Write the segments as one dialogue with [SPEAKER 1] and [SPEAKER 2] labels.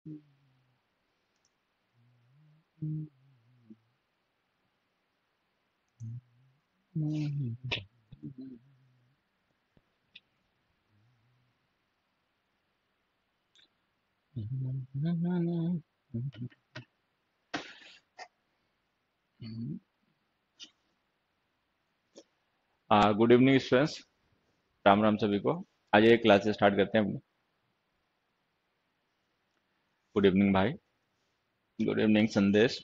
[SPEAKER 1] Good evening students. Ram Ram सभी को। आज ये क्लास स्टार्ट करते हैं अपनी। गुड इवनिंग भाई। गुड इवनिंग संदेश।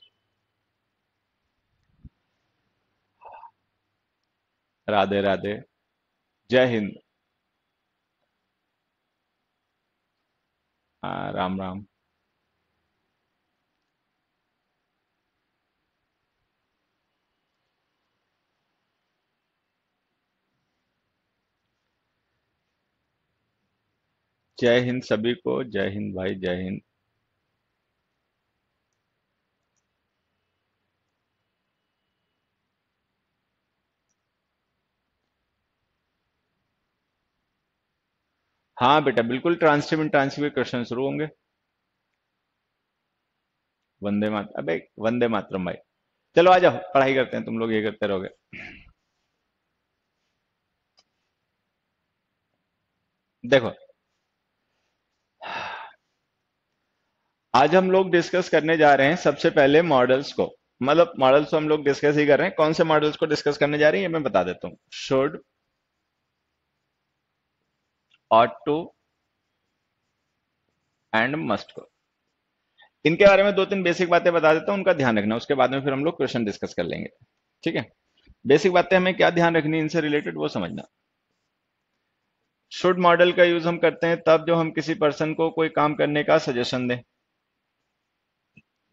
[SPEAKER 1] राधे राधे। जय हिंद। राम राम। जय हिंद सभी को। जय हिंद भाई, जय हिंद। हाँ बेटा, बिल्कुल ट्रांसक्रिप्ट ट्रांसक्रिप्ट क्वेश्चन शुरू होंगे। वंदे मात अबे वंदे मातरम भाई। चलो आ जाओ, पढ़ाई करते हैं, तुम लोग ये करते रहोगे। देखो, आज हम लोग डिस्कस करने जा रहे हैं सबसे पहले मॉडल्स को। मतलब मॉडल्स तो हम लोग डिस्कस ही कर रहे हैं, कौन से मॉडल्स को डिस्कस करने जा रहे हैं ये मैं बता देता हूँ। Should, ought to and must को। इनके बारे में दो तीन बेसिक बातें बता देता हूं, उनका ध्यान रखना। उसके बाद में फिर हम लोग क्वेश्चन डिस्कस कर लेंगे। ठीक है। बेसिक बातें हमें क्या ध्यान रखनी है इनसे रिलेटेड वो समझना। शुड मॉडल का यूज हम करते हैं तब जब हम किसी पर्सन को कोई काम करने का सजेशन दें।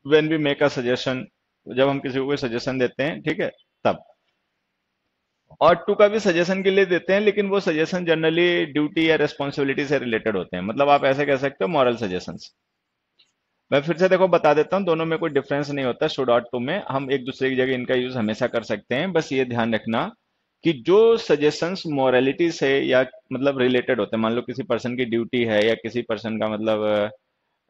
[SPEAKER 1] When we make a suggestion, जब हम किसी को कोई सजेशन देते हैं, ठीक है, तब। और टू का भी सजेशन के लिए देते हैं, लेकिन वो सजेशन जनरली ड्यूटी या रेस्पॉन्सिबिलिटी से रिलेटेड होते हैं। मतलब आप ऐसे कह सकते हो मॉरल सजेशंस। मैं फिर से देखो बता देता हूँ, दोनों में कोई डिफरेंस नहीं होता। शुड और टू में हम एक दूसरे की जगह इनका यूज हमेशा कर सकते हैं। बस ये ध्यान रखना कि जो सजेशंस मोरालिटी से या मतलब रिलेटेड होते हैं, मान लो किसी पर्सन की ड्यूटी है या किसी पर्सन का मतलब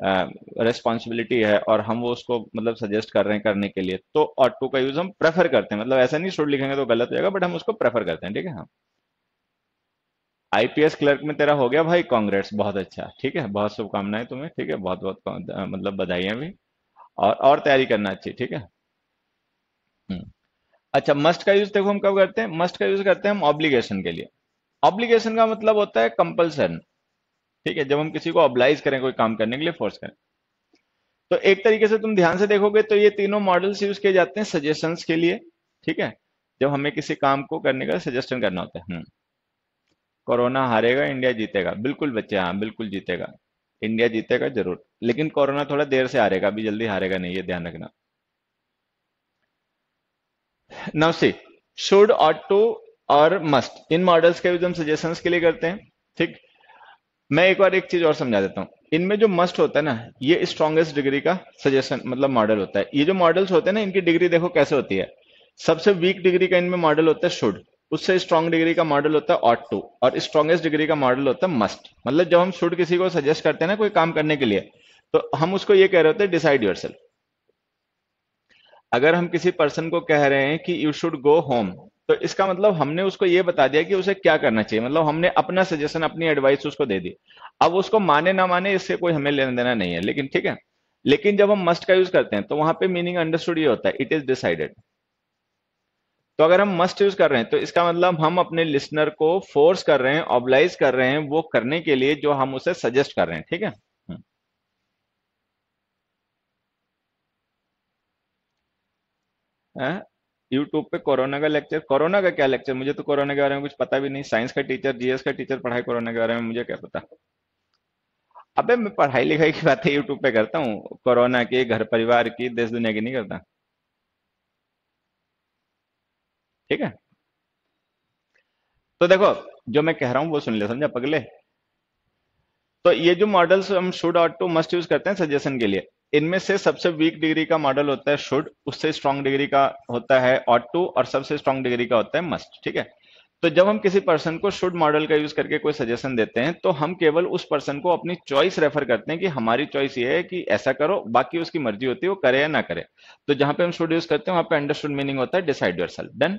[SPEAKER 1] रेस्पॉन्सिबिलिटी है और हम वो उसको मतलब सजेस्ट कर रहे हैं करने के लिए, तो ऑट टू का यूज हम प्रेफर करते हैं। मतलब ऐसा नहीं शुड लिखेंगे तो गलत हो जाएगा, बट हम उसको प्रेफर करते हैं। ठीक है। हाँ, आईपीएस क्लर्क में तेरा हो गया भाई, कांग्रेस, बहुत अच्छा। ठीक है, बहुत शुभकामनाएं तुम्हें। ठीक है, बहुत बहुत मतलब बधाइयां भी। और तैयारी करना अच्छी। ठीक है। हम्म। अच्छा, मस्ट का यूज देखो हम कब करते हैं। मस्ट का यूज करते हैं हम ऑब्लिगेशन के लिए। ऑब्लिगेशन का मतलब होता है कंपल्सन। ठीक है, जब हम किसी को ऑब्लाइज करें कोई काम करने के लिए, फोर्स करें। तो एक तरीके से तुम ध्यान से देखोगे तो ये तीनों मॉडल्स यूज किए जाते हैं सजेशंस के लिए। ठीक है, जब हमें किसी काम को करने का सजेशन करना होता है। कोरोना हारेगा, इंडिया जीतेगा। बिल्कुल बच्चे, हाँ बिल्कुल जीतेगा। इंडिया जीतेगा जरूर, लेकिन कोरोना थोड़ा देर से हारेगा, अभी जल्दी हारेगा नहीं, ये ध्यान रखना। Now see, should, ought to और मस्ट, इन मॉडल्स का यूज हम सजेशंस के लिए करते हैं। ठीक। मैं एक बार एक चीज और समझा देता हूँ। इनमें जो मस्ट होता है ना, ये स्ट्रॉन्गेस्ट डिग्री का सजेशन मतलब मॉडल होता है। ये जो मॉडल्स होते हैं ना, इनकी डिग्री देखो कैसे होती है। सबसे वीक डिग्री का इनमें मॉडल होता है शुड, उससे स्ट्रॉन्ग डिग्री का मॉडल होता है ऑट टू, और स्ट्रॉन्गेस्ट डिग्री का मॉडल होता है मस्ट। मतलब जब हम शुड किसी को सजेस्ट करते हैं ना कोई काम करने के लिए, तो हम उसको ये कह रहे होते हैं डिसाइड योरसेल्फ। अगर हम किसी पर्सन को कह रहे हैं कि यू शुड गो होम, तो इसका मतलब हमने उसको ये बता दिया कि उसे क्या करना चाहिए। मतलब हमने अपना सजेशन, अपनी एडवाइस उसको दे दी। अब उसको माने ना माने इससे कोई हमें लेना देना नहीं है, लेकिन ठीक है। लेकिन जब हम मस्ट का यूज करते हैं तो वहां पे मीनिंग अंडरस्टूड ये होता है, इट इज डिसाइडेड। तो अगर हम मस्ट यूज कर रहे हैं तो इसका मतलब हम अपने लिसनर को फोर्स कर रहे हैं, ऑब्लाइज कर रहे हैं वो करने के लिए जो हम उसे सजेस्ट कर रहे हैं। ठीक है। यूट्यूब पे कोरोना का लेक्चर? कोरोना का क्या लेक्चर? मुझे तो कोरोना के बारे में कुछ पता भी नहीं। साइंस का टीचर, जीएस का टीचर पढ़ाए कोरोना के बारे में, मुझे क्या पता। अबे मैं पढ़ाई लिखाई की बातें यूट्यूब पे करता हूँ, कोरोना की, घर परिवार की, देश दुनिया की नहीं करता। ठीक है। तो देखो, जो मैं कह रहा हूँ वो सुन ले, समझा पगले। तो ये जो मॉडल्स हम शुड और टू मस्ट यूज करते हैं सजेशन के लिए, इनमें से सबसे वीक डिग्री का मॉडल होता है शुड, उससे स्ट्रॉन्ग डिग्री का होता है ऑट टू, और सबसे स्ट्रॉन्ग डिग्री का होता है मस्ट। ठीक है। तो जब हम किसी पर्सन को शुड मॉडल का यूज करके कोई सजेशन देते हैं तो हम केवल उस पर्सन को अपनी चॉइस रेफर करते हैं कि हमारी चॉइस ये है कि ऐसा करो, बाकी उसकी मर्जी होती है वो करे या ना करे। तो जहां पे हम शुड यूज करते हैं वहां पे अंडरस्टूड मीनिंग होता है डिसाइड योरसेल्फ, डन।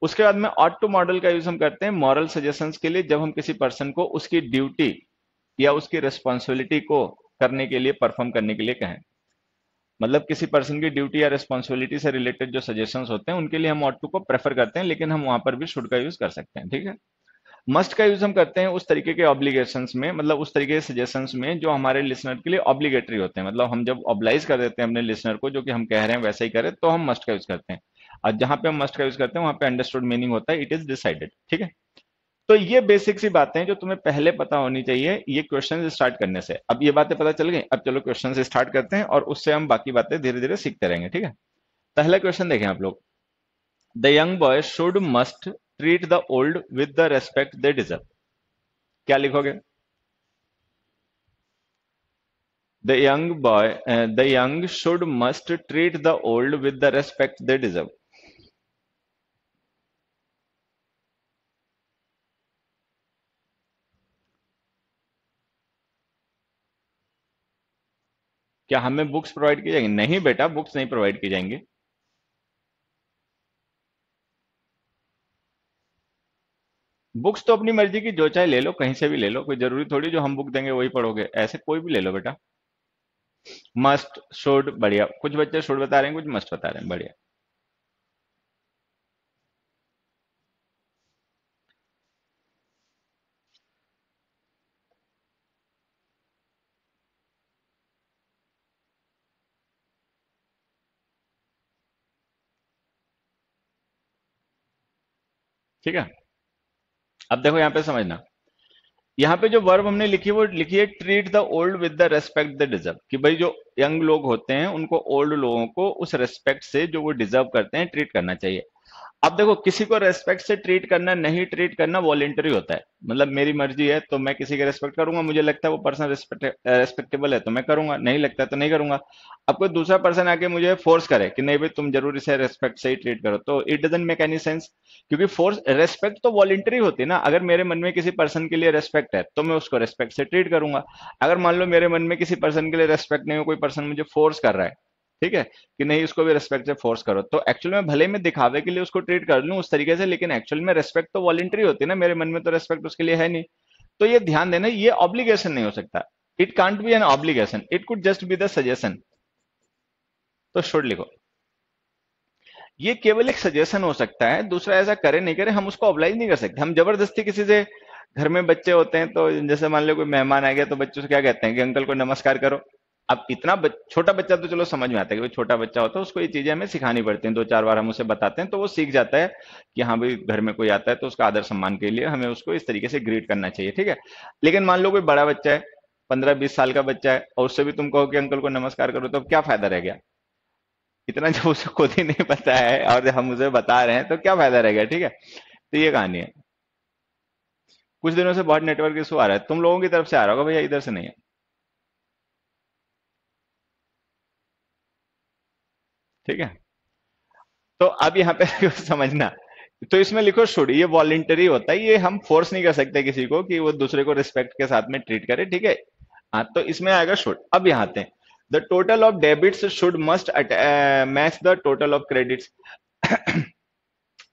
[SPEAKER 1] उसके बाद में ऑट टू मॉडल का यूज हम करते हैं मॉरल सजेशंस के लिए, जब हम किसी पर्सन को उसकी ड्यूटी या उसकी रिस्पॉन्सिबिलिटी को करने के लिए, परफॉर्म करने के लिए कहें। मतलब किसी पर्सन की ड्यूटी या रिस्पॉन्सिबिलिटी से रिलेटेड जो सजेशंस होते हैं उनके लिए हम ऑट टू को प्रेफर करते हैं, लेकिन हम वहां पर भी शुड का यूज कर सकते हैं, ठीक है। मस्ट का यूज हम करते हैं उस तरीके के ऑब्लिगेशंस में, मतलब उस तरीके के सजेशंस में जो हमारे लिसनर के लिए ऑब्लिगेटरी होते हैं। मतलब हम जब ऑब्लाइज कर देते हैं अपने लिसनर को जो कि हम कह रहे हैं वैसा ही करे, तो हम मस्ट का यूज करते हैं। और जहां पे हम मस्ट का यूज करते हैं वहां पे अंडरस्टूड मीनिंग होता है इट इज डिसाइडेड, ठीक है। तो ये बेसिक सी बातें हैं जो तुम्हें पहले पता होनी चाहिए ये क्वेश्चन स्टार्ट करने से। अब ये बातें पता चल गई, अब चलो क्वेश्चन से स्टार्ट करते हैं और उससे हम बाकी बातें धीरे धीरे सीखते रहेंगे, ठीक है। पहला क्वेश्चन देखें आप लोग। The young boy should must treat the old with the respect they deserve. क्या लिखोगे? The young should must treat the old with the respect they deserve. क्या हमें बुक्स प्रोवाइड की जाएंगी? नहीं बेटा, बुक्स नहीं प्रोवाइड की जाएंगी। बुक्स तो अपनी मर्जी की जो चाहे ले लो, कहीं से भी ले लो, कोई जरूरी थोड़ी जो हम बुक देंगे वही पढ़ोगे, ऐसे कोई भी ले लो बेटा। मस्ट, शुड, बढ़िया। कुछ बच्चे शुड बता रहे हैं, कुछ मस्ट बता रहे हैं, बढ़िया। ठीक है। अब देखो यहाँ पे समझना, यहाँ पे जो वर्ब हमने लिखी वो लिखी है treat the old with the respect the deserve, कि भाई जो यंग लोग होते हैं उनको ओल्ड लोगों को उस रेस्पेक्ट से जो वो डिजर्व करते हैं ट्रीट करना चाहिए। अब देखो, किसी को रेस्पेक्ट से ट्रीट करना, नहीं ट्रीट करना वॉलेंटरी होता है। मतलब मेरी मर्जी है तो मैं किसी का रेस्पेक्ट करूंगा, मुझे लगता है वो पर्सन रेस्पेक्टेबल है तो मैं करूंगा, नहीं लगता है तो नहीं करूंगा। अब कोई दूसरा पर्सन आके मुझे फोर्स करे कि नहीं भाई तुम जरूरी से रेस्पेक्ट से ही ट्रीट करो, तो it doesn't make any sense. क्योंकि फोर्स, रेस्पेक्ट तो वॉलेंटरी होती है ना। अगर मेरे मन में किसी पर्सन के लिए रेस्पेक्ट है तो मैं उसको रेस्पेक्ट से ट्रीट करूंगा। अगर मान लो मेरे मन में किसी पर्सन के लिए रेस्पेक्ट नहीं हो, कोई पर्सन मुझे फोर्स कर रहा है, ठीक है, कि नहीं उसको भी रेस्पेक्ट से फोर्स करो, तो एक्चुअल में भले मैं दिखावे के लिए उसको ट्रीट कर लूं उस तरीके से, लेकिन एक्चुअल में रेस्पेक्ट तो वॉलेंटरी होती है ना, मेरे मन में तो रेस्पेक्ट उसके लिए है नहीं। तो ये ध्यान देना, ये ऑब्लिगेशन नहीं हो सकता। It can't be an obligation, it could just be the suggestion. तो शुड लिखो। ये केवल एक सजेशन हो सकता है, दूसरा ऐसा करे नहीं करे हम उसको ऑब्लाइज नहीं कर सकते। हम जबरदस्ती किसी से, घर में बच्चे होते हैं तो जैसे मान लो कोई मेहमान आ गया तो बच्चों से क्या कहते हैं कि अंकल को नमस्कार करो। अब इतना छोटा बच्चा तो चलो समझ में आता है कि भाई छोटा बच्चा होता है, उसको ये चीजें हमें सिखानी पड़ती हैं, दो चार बार हम उसे बताते हैं तो वो सीख जाता है कि हाँ भाई घर में कोई आता है तो उसका आदर सम्मान के लिए हमें उसको इस तरीके से ग्रीट करना चाहिए, ठीक है। लेकिन मान लो कोई बड़ा बच्चा है, 15-20 साल का बच्चा है, और उससे भी तुम कहो कि अंकल को नमस्कार करो, तो अब क्या फायदा रह गया? इतना जब उसे खुद ही नहीं पता है और हम उसे बता रहे हैं तो क्या फायदा रह गया, ठीक है। तो ये कहानी है। कुछ दिनों से बहुत नेटवर्क इशू आ रहा है, तुम लोगों की तरफ से आ रहा होगा भैया, इधर से नहीं है, ठीक है। तो अब यहाँ पे समझना, तो इसमें लिखो शुड, ये वॉलेंटरी होता है, ये हम फोर्स नहीं कर सकते किसी को कि वो दूसरे को रिस्पेक्ट के साथ में ट्रीट करे, ठीक है। हाँ, तो इसमें आएगा शुड। अब यहाँ आते हैं, the total of debits should must match the total of credits.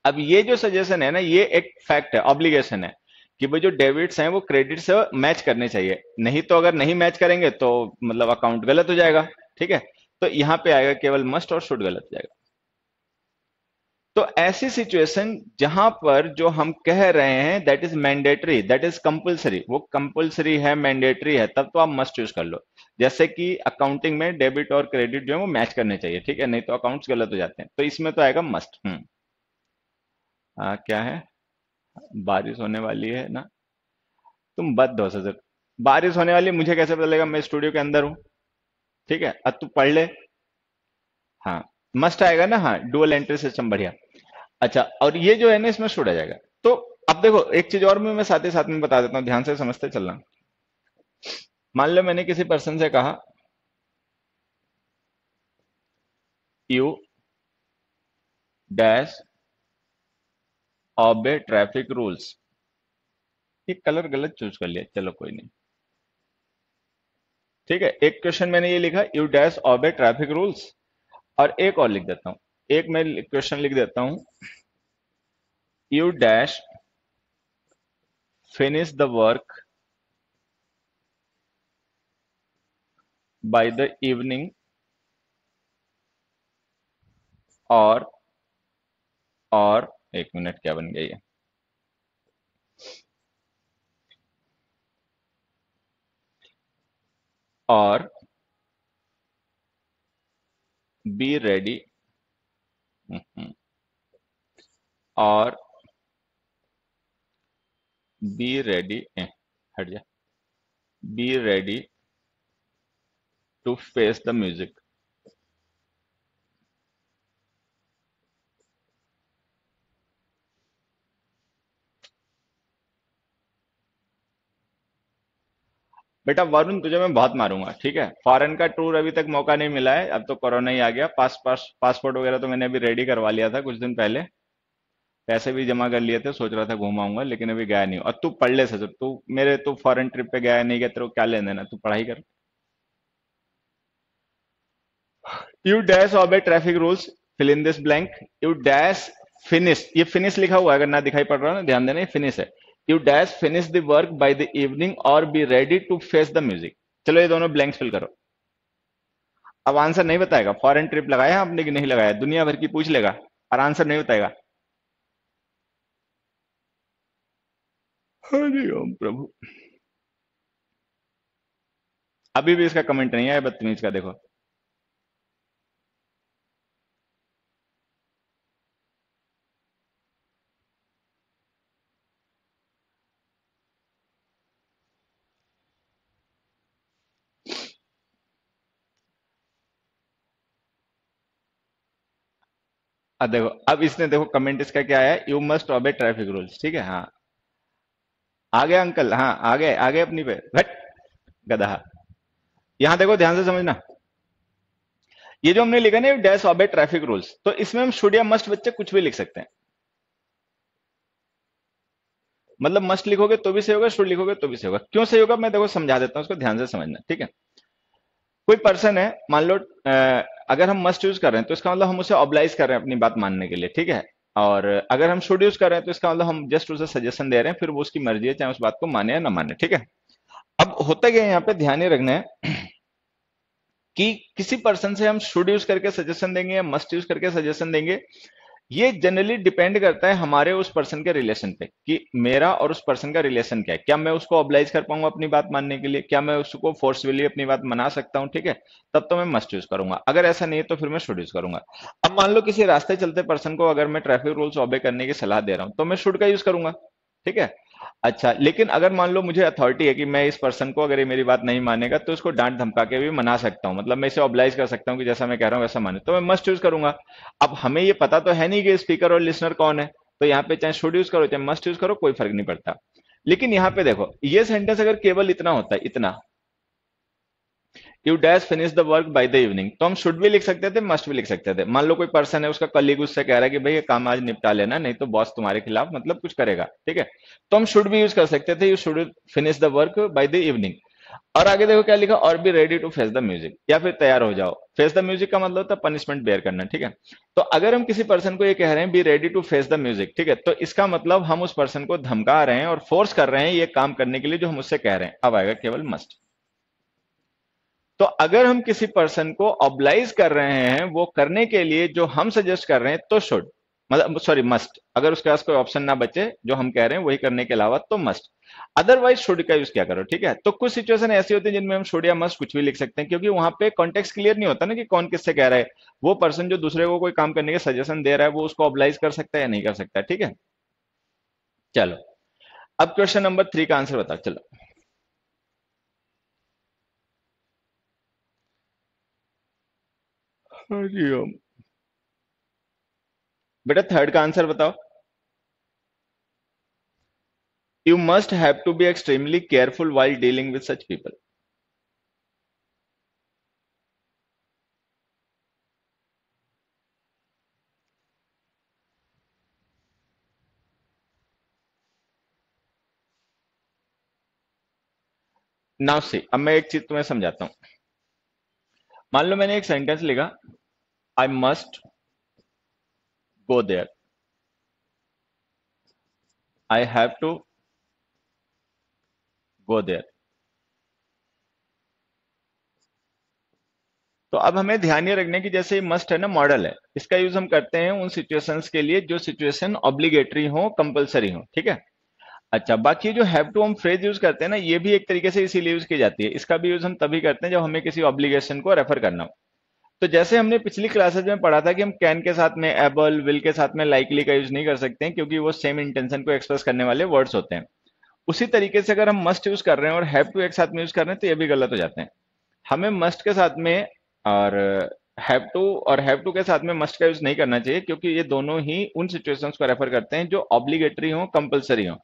[SPEAKER 1] अब ये जो सजेशन है ना, ये एक फैक्ट है, ऑब्लिगेशन है कि भाई जो डेबिट्स हैं वो क्रेडिट से मैच करने चाहिए, नहीं तो अगर नहीं मैच करेंगे तो मतलब अकाउंट गलत हो जाएगा, ठीक है। तो यहाँ पे आएगा केवल मस्ट और शुड गलत हो जाएगा। तो ऐसी सिचुएशन जहां पर जो हम कह रहे हैं that is mandatory, that is compulsory, वो कंपलसरी है, मैंडेटरी है, तब तो आप मस्ट यूज कर लो। जैसे कि अकाउंटिंग में डेबिट और क्रेडिट जो है वो मैच करने चाहिए, ठीक है, नहीं तो अकाउंट्स गलत हो जाते हैं, तो इसमें तो आएगा मस्ट। क्या है? बारिश होने वाली है ना, तुम बद दो सर। बारिश होने वाली है, मुझे कैसे पता लगेगा? मैं स्टूडियो के अंदर हूँ, ठीक है। अब तू पढ़ ले। हाँ, मस्ट आएगा ना, हाँ, डुअल एंट्री सिस्टम, बढ़िया। अच्छा, और ये जो है ना इसमें शुड आ जाएगा। तो अब देखो एक चीज और भी मैं साथ ही साथ में बता देता हूँ, ध्यान से समझते चलना। मान लो मैंने किसी पर्सन से कहा you dash obey traffic rules. ये कलर गलत चूज कर लिया, चलो कोई नहीं। ठीक है, एक क्वेश्चन मैंने ये लिखा, you dash obey traffic rules. और एक और लिख देता हूं, एक मैं क्वेश्चन लिख देता हूं, you dash finish the work by the evening, और और एक मिनट, क्या बन गया ये, और बी रेडी, और बी रेडी, हट जा, be ready to face the music. बेटा वरुण, तुझे मैं बहुत मारूंगा, ठीक है। फॉरेन का टूर अभी तक मौका नहीं मिला है, अब तो कोरोना ही आ गया। पासपोर्ट वगैरह तो मैंने अभी रेडी करवा लिया था कुछ दिन पहले, पैसे भी जमा कर लिए थे, सोच रहा था घूम आऊंगा, लेकिन अभी गया नहीं हूं। और तू पढ़ ले सच, तू फॉरेन ट्रिप पे गया है, नहीं गया, तेरे को क्या लेना देना, तू पढ़ाई कर। You dash obey traffic rules, fill in this blank. You dash finish, ये फिनिश लिखा हुआ है, अगर ना दिखाई पड़ रहा है ना, ध्यान देना, ये फिनिश है। You dash finish the work by the evening और be ready to face the music. चलो ये दोनों ब्लैंक्स फिल करो। अब आंसर नहीं बताएगा, फॉरेन ट्रिप लगाया आपने कि नहीं लगाया, दुनिया भर की पूछ लेगा और आंसर नहीं बताएगा। हरि ओम प्रभु। अभी भी इसका कमेंट नहीं आया, बदतमीज का, देखो। अब देखो, अब इसने देखो कमेंट इसका क्या है, यू मस्ट ओबे ट्रैफिक रूल्स, ठीक है, हाँ। आ गया अंकल, हाँ आ गए अपनी पे, हट गधा। यहां देखो, ध्यान से समझना, ये जो हमने लिखा ना डैश ओबे ट्रैफिक रूल्स, तो इसमें हम शुड या मस्ट बच्चे कुछ भी लिख सकते हैं। मतलब मस्ट लिखोगे तो भी सही होगा, शुड लिखोगे तो भी सही होगा। क्यों सही होगा मैं देखो समझा देता हूं, उसको ध्यान से समझना, ठीक है। कोई पर्सन है, मान लो अगर हम मस्ट यूज कर रहे हैं तो इसका मतलब हम उसे ऑब्लाइज कर रहे हैं अपनी बात मानने के लिए, ठीक है। और अगर हम शुड यूज कर रहे हैं तो इसका मतलब हम जस्ट उसे सजेशन दे रहे हैं, फिर वो उसकी मर्जी है, चाहे उस बात को माने या ना माने, ठीक है। अब होता क्या है यहाँ पे, ध्यान ही रखना है कि किसी पर्सन से हम शुड यूज करके सजेशन देंगे या मस्ट यूज करके सजेशन देंगे, ये जनरली डिपेंड करता है हमारे उस पर्सन के रिलेशन पे, कि मेरा और उस पर्सन का रिलेशन क्या है। क्या मैं उसको ऑब्लाइज कर पाऊंगा अपनी बात मानने के लिए, क्या मैं उसको फोर्सफुली अपनी बात मना सकता हूं, ठीक है। तब तो मैं मस्ट यूज करूंगा, अगर ऐसा नहीं है तो फिर मैं शुड यूज करूंगा। अब मान लो किसी रास्ते चलते पर्सन को अगर मैं ट्रैफिक रूल्स ऑबे करने की सलाह दे रहा हूं तो मैं शुड का यूज करूंगा, ठीक है। अच्छा, लेकिन अगर मान लो मुझे अथॉरिटी है कि मैं इस पर्सन को, अगर ये मेरी बात नहीं मानेगा तो उसको डांट धमका के भी मना सकता हूं, मतलब मैं इसे ऑब्लाइज कर सकता हूं कि जैसा मैं कह रहा हूं वैसा माने, तो मैं मस्ट यूज करूंगा। अब हमें ये पता तो है नहीं कि स्पीकर और लिसनर कौन है, तो यहाँ पे चाहे शुड यूज करो चाहे मस्ट यूज करो, कोई फर्क नहीं पड़ता। लेकिन यहाँ पे देखो, ये सेंटेंस अगर केवल इतना होता है, इतना, you dash finish the work by the evening, तो हम शुड भी लिख सकते थे, मस्ट भी लिख सकते थे। मान लो कोई पर्सन है, उसका कलीग उससे कह रहा है कि भाई ये काम आज निपटा लेना, नहीं तो बॉस तुम्हारे खिलाफ मतलब कुछ करेगा, ठीक है। तो हम शुड भी यूज कर सकते थे, you should finish the work by the evening. और आगे देखो क्या लिखा, और be ready to face the music, या फिर तैयार हो जाओ। फेस द म्यूजिक का मतलब होता है पनिशमेंट बेयर करना, ठीक है। तो अगर हम किसी पर्सन को ये कह रहे हैं be ready to face the music, ठीक है, तो इसका मतलब हम उस पर्सन को धमका रहे हैं और फोर्स कर रहे हैं ये काम करने के लिए जो हम उससे कह रहे हैं। अब आएगा केवल मस्ट। तो अगर हम किसी पर्सन को ऑब्लाइज कर रहे हैं वो करने के लिए जो हम सजेस्ट कर रहे हैं, तो शुड, मतलब सॉरी मस्ट, अगर उसके पास कोई ऑप्शन ना बचे जो हम कह रहे हैं वही करने के अलावा, तो मस्ट। अदरवाइज शुड का यूज क्या करो, ठीक है। तो कुछ सिचुएशन ऐसी होती है जिनमें हम शुड या मस्ट कुछ भी लिख सकते हैं, क्योंकि वहां पे कॉन्टेक्स्ट क्लियर नहीं होता ना कि कौन किससे कह रहा है। वो पर्सन जो दूसरे को कोई काम करने के सजेशन दे रहा है वो उसको ऑब्लाइज कर सकता है या नहीं कर सकता, ठीक है। चलो, अब क्वेश्चन नंबर 3 का आंसर बताओ, चलो। हरिओम। बेटा थर्ड का आंसर बताओ, you must have to be extremely careful while dealing with such people। Now see, अब मैं एक चीज तुम्हें समझाता हूँ। मान लो मैंने एक सेंटेंस लिखा, I must go there, I have to go there. तो अब हमें ध्यान ये रखना है कि जैसे ये मस्ट है ना, मॉडल है, इसका यूज हम करते हैं उन सिचुएशंस के लिए जो सिचुएशन ऑब्लिगेटरी हो, कंपलसरी हो, ठीक है। अच्छा, बाकी जो हैव टू हम फ्रेज यूज करते हैं ना, ये भी एक तरीके से इसीलिए यूज की जाती है। इसका भी यूज हम तभी करते हैं जब हमें किसी ऑब्लिगेशन को रेफर करना हो। तो जैसे हमने पिछली क्लासेज में पढ़ा था कि हम कैन के साथ में एबल, विल के साथ में लाइकली का यूज नहीं कर सकते हैं, क्योंकि वो सेम इंटेंशन को एक्सप्रेस करने वाले वर्ड्स होते हैं। उसी तरीके से अगर हम मस्ट यूज कर रहे हैं और हैव टू एक साथ में यूज कर रहे हैं तो ये भी गलत हो जाते हैं। हमें मस्ट के साथ में और हैव टू के साथ में मस्ट का यूज नहीं करना चाहिए, क्योंकि ये दोनों ही उन सिचुएशंस को रेफर करते हैं जो ऑब्लिगेटरी हो, कंपलसरी हो।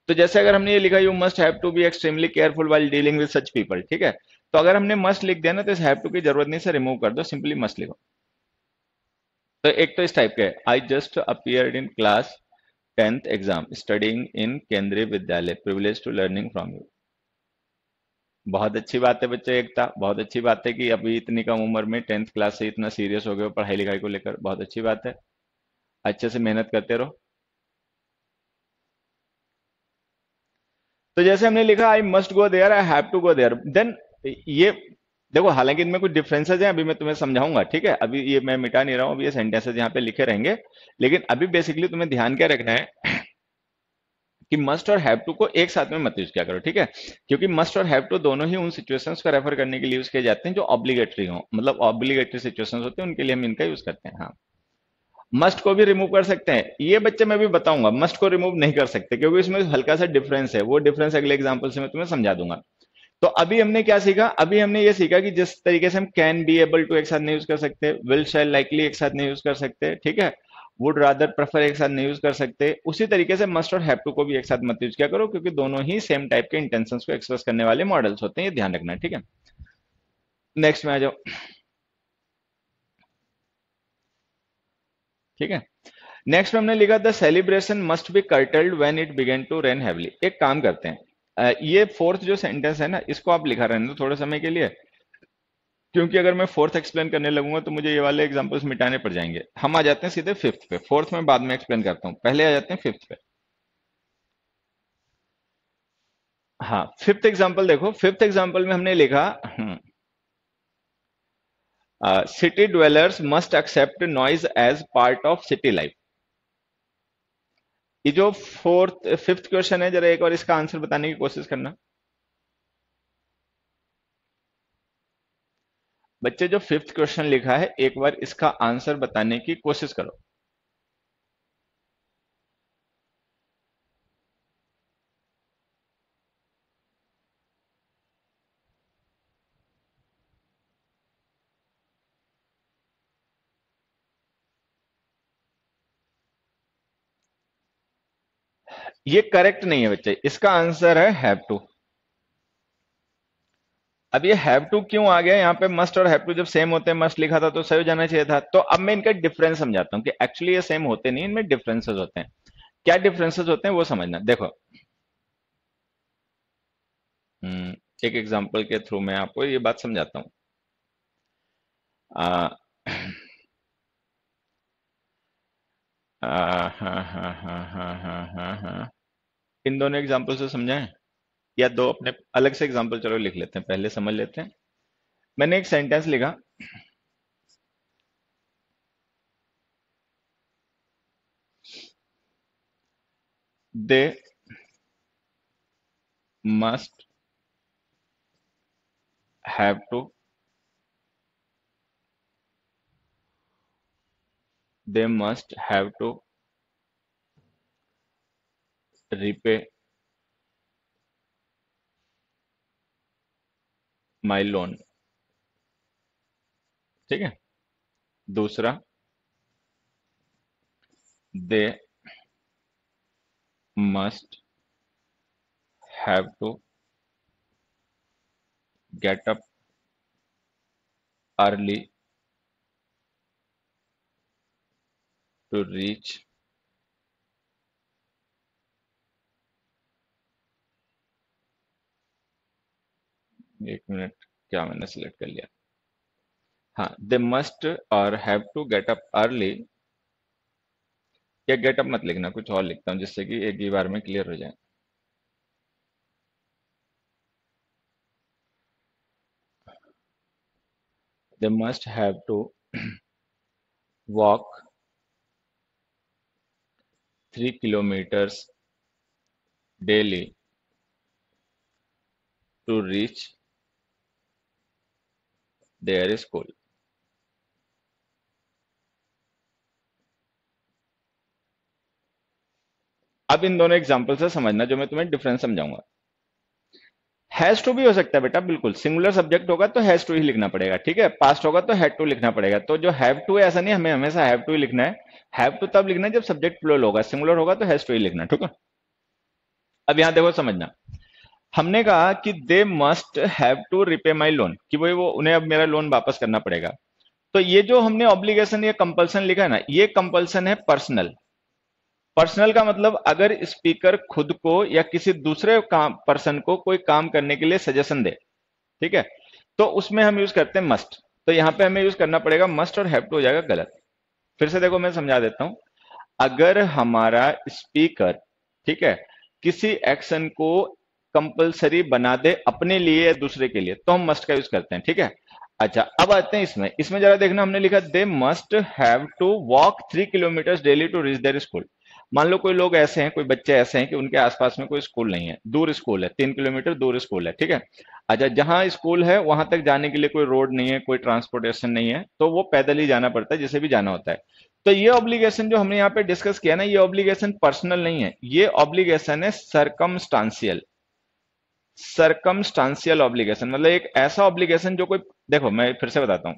[SPEAKER 1] तो जैसे अगर हमने ये लिखा, you must have to be extremely careful while dealing with such people, ठीक है। तो अगर हमने मस्ट लिख दिया ना, तो इस हैव टू की जरूरत नहीं, से रिमूव कर दो, सिंपली मस्ट लिखो। तो एक तो इस टाइप के, I just appeared in class 10th exam studying in Kendriya Vidyalaya, privilege to learning from you. बहुत अच्छी बात है बच्चे, एकता, बहुत अच्छी बात है कि अभी इतनी कम उम्र में 10th क्लास से इतना सीरियस हो गए हो पढ़ाई लिखाई को लेकर, बहुत अच्छी बात है। अच्छे से मेहनत करते रहो। तो जैसे हमने लिखा, I must go there, I have to go there, then ये देखो, हालांकि इनमें कुछ डिफरेंसेस हैं, अभी मैं तुम्हें समझाऊंगा, ठीक है। अभी ये मैं मिटा नहीं रहा हूं, अभी ये सेंटेंसेस यहाँ पे लिखे रहेंगे। लेकिन अभी बेसिकली तुम्हें ध्यान क्या रखना है कि मस्ट और हैव टू को एक साथ में मत यूज किया करो, ठीक है। क्योंकि मस्ट और हैव टू दोनों ही उन सिचुएशंस को रेफर करने के लिए यूज किए जाते हैं जो ऑब्लिगेटरी हो, मतलब ऑब्लिगेटरी सिचुएशंस होते हैं, उनके लिए हम इनका यूज करते हैं। हाँ, मस्ट को भी रिमूव कर सकते हैं, ये बच्चे मैं भी बताऊंगा। मस्ट को रिमूव नहीं कर सकते क्योंकि इसमें हल्का सा डिफरेंस है, वो डिफरेंस अगले एग्जांपल से मैं तुम्हें समझा दूंगा। तो अभी हमने क्या सीखा, अभी हमने ये सीखा कि जिस तरीके से हम कैन बी एबल टू एक साथ नहीं यूज कर सकते, विल शैल लाइकली एक साथ नहीं यूज कर सकते, ठीक है, वुड रादर प्रेफर एक साथ नहीं यूज कर सकते, उसी तरीके से मस्ट और हैव टू को भी एक साथ मत यूज किया करो, क्योंकि दोनों ही सेम टाइप के इंटेंशंस को एक्सप्रेस करने वाले मॉडल्स होते हैं, ये ध्यान रखना है, ठीक है। नेक्स्ट में आ जाओ, ठीक है। नेक्स्ट में हमने लिखा, the celebration must be curtailed when it began to rain heavily. एक काम करते हैं, ये फोर्थ जो सेंटेंस है ना, इसको आप लिखा रहने दो थोड़े समय के लिए, क्योंकि अगर मैं फोर्थ एक्सप्लेन करने लगूंगा तो मुझे ये वाले एग्जांपल्स मिटाने पड़ जाएंगे। हम आ जाते हैं सीधे फिफ्थ पे, फोर्थ में बाद में एक्सप्लेन करता हूँ, पहले आ जाते हैं फिफ्थ पे। हाँ, फिफ्थ एग्जांपल देखो, फिफ्थ एग्जांपल में हमने लिखा, city dwellers must accept noise as part of city life. ये जो फोर्थ फिफ्थ क्वेश्चन है, जरा एक और इसका आंसर बताने की कोशिश करना। बच्चे, जो फिफ्थ क्वेश्चन लिखा है, एक बार इसका आंसर बताने की कोशिश करो। ये करेक्ट नहीं है बच्चे, इसका आंसर है हैव टू। अब ये हैव टू क्यों आ गया यहाँ पे, मस्ट और हैव टू जब सेम होते हैं, मस्ट लिखा था तो सही हो जाना चाहिए था। तो अब मैं इनका डिफरेंस समझाता हूँ कि एक्चुअली ये सेम होते नहीं, इनमें डिफरेंसेस होते हैं। क्या डिफरेंसेस होते हैं वो समझना, देखो। एक एग्जांपल के थ्रू मैं आपको ये बात समझाता हूँ। आ, हाँ हाँ हाँ हाँ हाँ हाँ हाँ हाँ। इन दोनों एग्जांपल से समझाएं, या दो अपने अलग से एग्जांपल चलो लिख लेते हैं, पहले समझ लेते हैं। मैंने एक सेंटेंस लिखा, they must have to, they must have to repay my loan, ठीक है। दूसरा, they must have to get up early to reach एक मिनट, क्या मैंने सिलेक्ट कर लिया? हाँ, दे मस्ट और have to get up early, या गेट अप मत लिखना, कुछ और लिखता हूँ जिससे कि एक ही बार में क्लियर हो जाए। They must have to walk 3 kilometers daily to reach their school। अब इन दोनों एग्जाम्पल से समझना जो मैं तुम्हें डिफरेंस समझाऊंगा। हैज टू भी हो सकता है बेटा, बिल्कुल सिंगुलर सब्जेक्ट होगा तो हैज टू ही लिखना पड़ेगा, ठीक है। पास्ट होगा तो हैड टू लिखना पड़ेगा। तो जो हैव टू है ऐसा नहीं हमें हमेशा हैव टू ही लिखना है। हैव टू तब लिखना है जब सब्जेक्ट प्लूरल होगा, सिंगुलर होगा तो हैज टू ही लिखना, ठीक है। अब यहां देखो समझना, हमने कहा कि they must have to repay my loan, कि वो उन्हें अब मेरा लोन वापस करना पड़ेगा। तो ये जो हमने ऑब्लिगेशन या कंपल्सन लिखा है ना, ये कंपल्सन है पर्सनल। पर्सनल का मतलब अगर स्पीकर खुद को या किसी दूसरे काम पर्सन को कोई काम करने के लिए सजेशन दे, ठीक है, तो उसमें हम यूज करते हैं मस्ट। तो यहां पे हमें यूज करना पड़ेगा मस्ट, और हैव टू हो जाएगा गलत। फिर से देखो मैं समझा देता हूं। अगर हमारा स्पीकर, ठीक है, किसी एक्शन को कंपलसरी बना दे अपने लिए या दूसरे के लिए, तो हम मस्ट का यूज करते हैं, ठीक है। अच्छा, अब आते हैं इसमें। इसमें जरा देखना, हमने लिखा they must have to walk 3 kilometers daily to reach their school. मान लो कोई लोग ऐसे हैं, कोई बच्चे ऐसे हैं कि उनके आसपास में कोई स्कूल नहीं है, दूर स्कूल है, 3 किलोमीटर दूर स्कूल है, ठीक है। अच्छा, जहां स्कूल है वहां तक जाने के लिए कोई रोड नहीं है, कोई ट्रांसपोर्टेशन नहीं है, तो वो पैदल ही जाना पड़ता है, जिसे भी जाना होता है। तो ये ऑब्लिगेशन जो हमने यहाँ पे डिस्कस किया ना, ये ऑब्लिगेशन पर्सनल नहीं है, ये ऑब्लिगेशन है सरकमस्टांशियल। सरकमस्टांशियल ऑब्लिगेशन मतलब एक ऐसा ऑब्लिगेशन जो कोई, देखो मैं फिर से बताता हूं।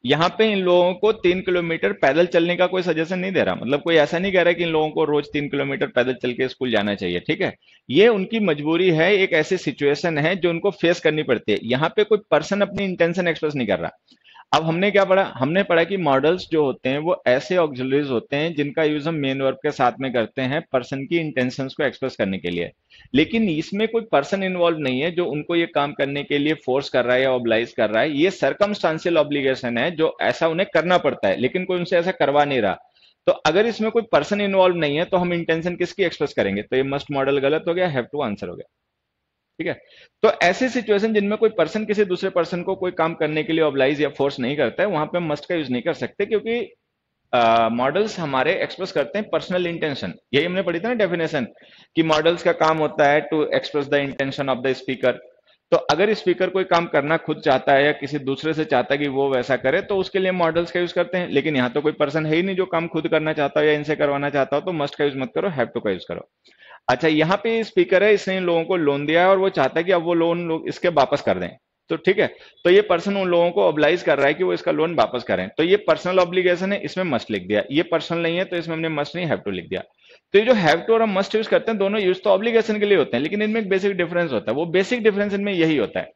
[SPEAKER 1] यहाँ पे इन लोगों को 3 किलोमीटर पैदल चलने का कोई सजेशन नहीं दे रहा, मतलब कोई ऐसा नहीं कह रहा कि इन लोगों को रोज 3 किलोमीटर पैदल चल के स्कूल जाना चाहिए, ठीक है। ये उनकी मजबूरी है, एक ऐसी सिचुएशन है जो उनको फेस करनी पड़ती है। यहाँ पे कोई पर्सन अपनी इंटेंशन एक्सप्रेस नहीं कर रहा। अब हमने क्या पढ़ा, हमने पढ़ा कि मॉडल्स जो होते हैं वो ऐसे ऑक्सिलरीज होते हैं जिनका यूज हम मेन वर्ब के साथ में करते हैं पर्सन की इंटेंशंस को एक्सप्रेस करने के लिए। लेकिन इसमें कोई पर्सन इन्वॉल्व नहीं है जो उनको ये काम करने के लिए फोर्स कर रहा है या ऑब्लाइज कर रहा है। ये सर्कमस्टांशियल ऑब्लिगेशन है जो ऐसा उन्हें करना पड़ता है, लेकिन कोई उनसे ऐसा करवा नहीं रहा। तो अगर इसमें कोई पर्सन इन्वॉल्व नहीं है तो हम इंटेंशन किसकी एक्सप्रेस करेंगे? तो ये मस्ट मॉडल गलत हो गया, हैव टू आंसर हो गया, ठीक है। तो ऐसी सिचुएशन जिनमें कोई पर्सन किसी दूसरे पर्सन को कोई काम करने के लिए ऑब्लाइज या फोर्स नहीं करता है, वहां पे हम मस्ट का यूज नहीं कर सकते, क्योंकि मॉडल्स हमारे एक्सप्रेस करते हैं पर्सनल इंटेंशन। यही हमने पढ़ी थी ना डेफिनेशन, कि मॉडल्स का काम होता है to express the intention of the speaker. तो अगर स्पीकर कोई काम करना खुद चाहता है या किसी दूसरे से चाहता है कि वो वैसा करे, तो उसके लिए मॉडल्स का यूज करते हैं। लेकिन यहाँ तो कोई पर्सन है ही नहीं जो काम खुद करना चाहता हो या इनसे करवाना चाहता हो, तो मस्ट का यूज मत करो, हैव टू का यूज करो। अच्छा, यहाँ पे स्पीकर है, इसने इन लोगों को लोन दिया है और वो चाहता है कि अब वो लोन लोग इसके वापस कर दें, तो ठीक है। तो ये पर्सन उन लोगों को ऑब्लाइज कर रहा है कि वो इसका लोन वापस करें, तो ये पर्सनल ऑब्लिगेशन है, इसमें मस्ट लिख दिया। ये पर्सनल नहीं है तो इसमें हमने मस्ट नहीं हैव टू लिख दिया। तो ये जो हैव टू और हम मस्ट यूज करते हैं, दोनों यूज तो ऑब्लिगेशन के लिए होते हैं, लेकिन इनमें एक बेसिक डिफरेंस होता है। वो बेसिक डिफरेंस इनमें यही होता है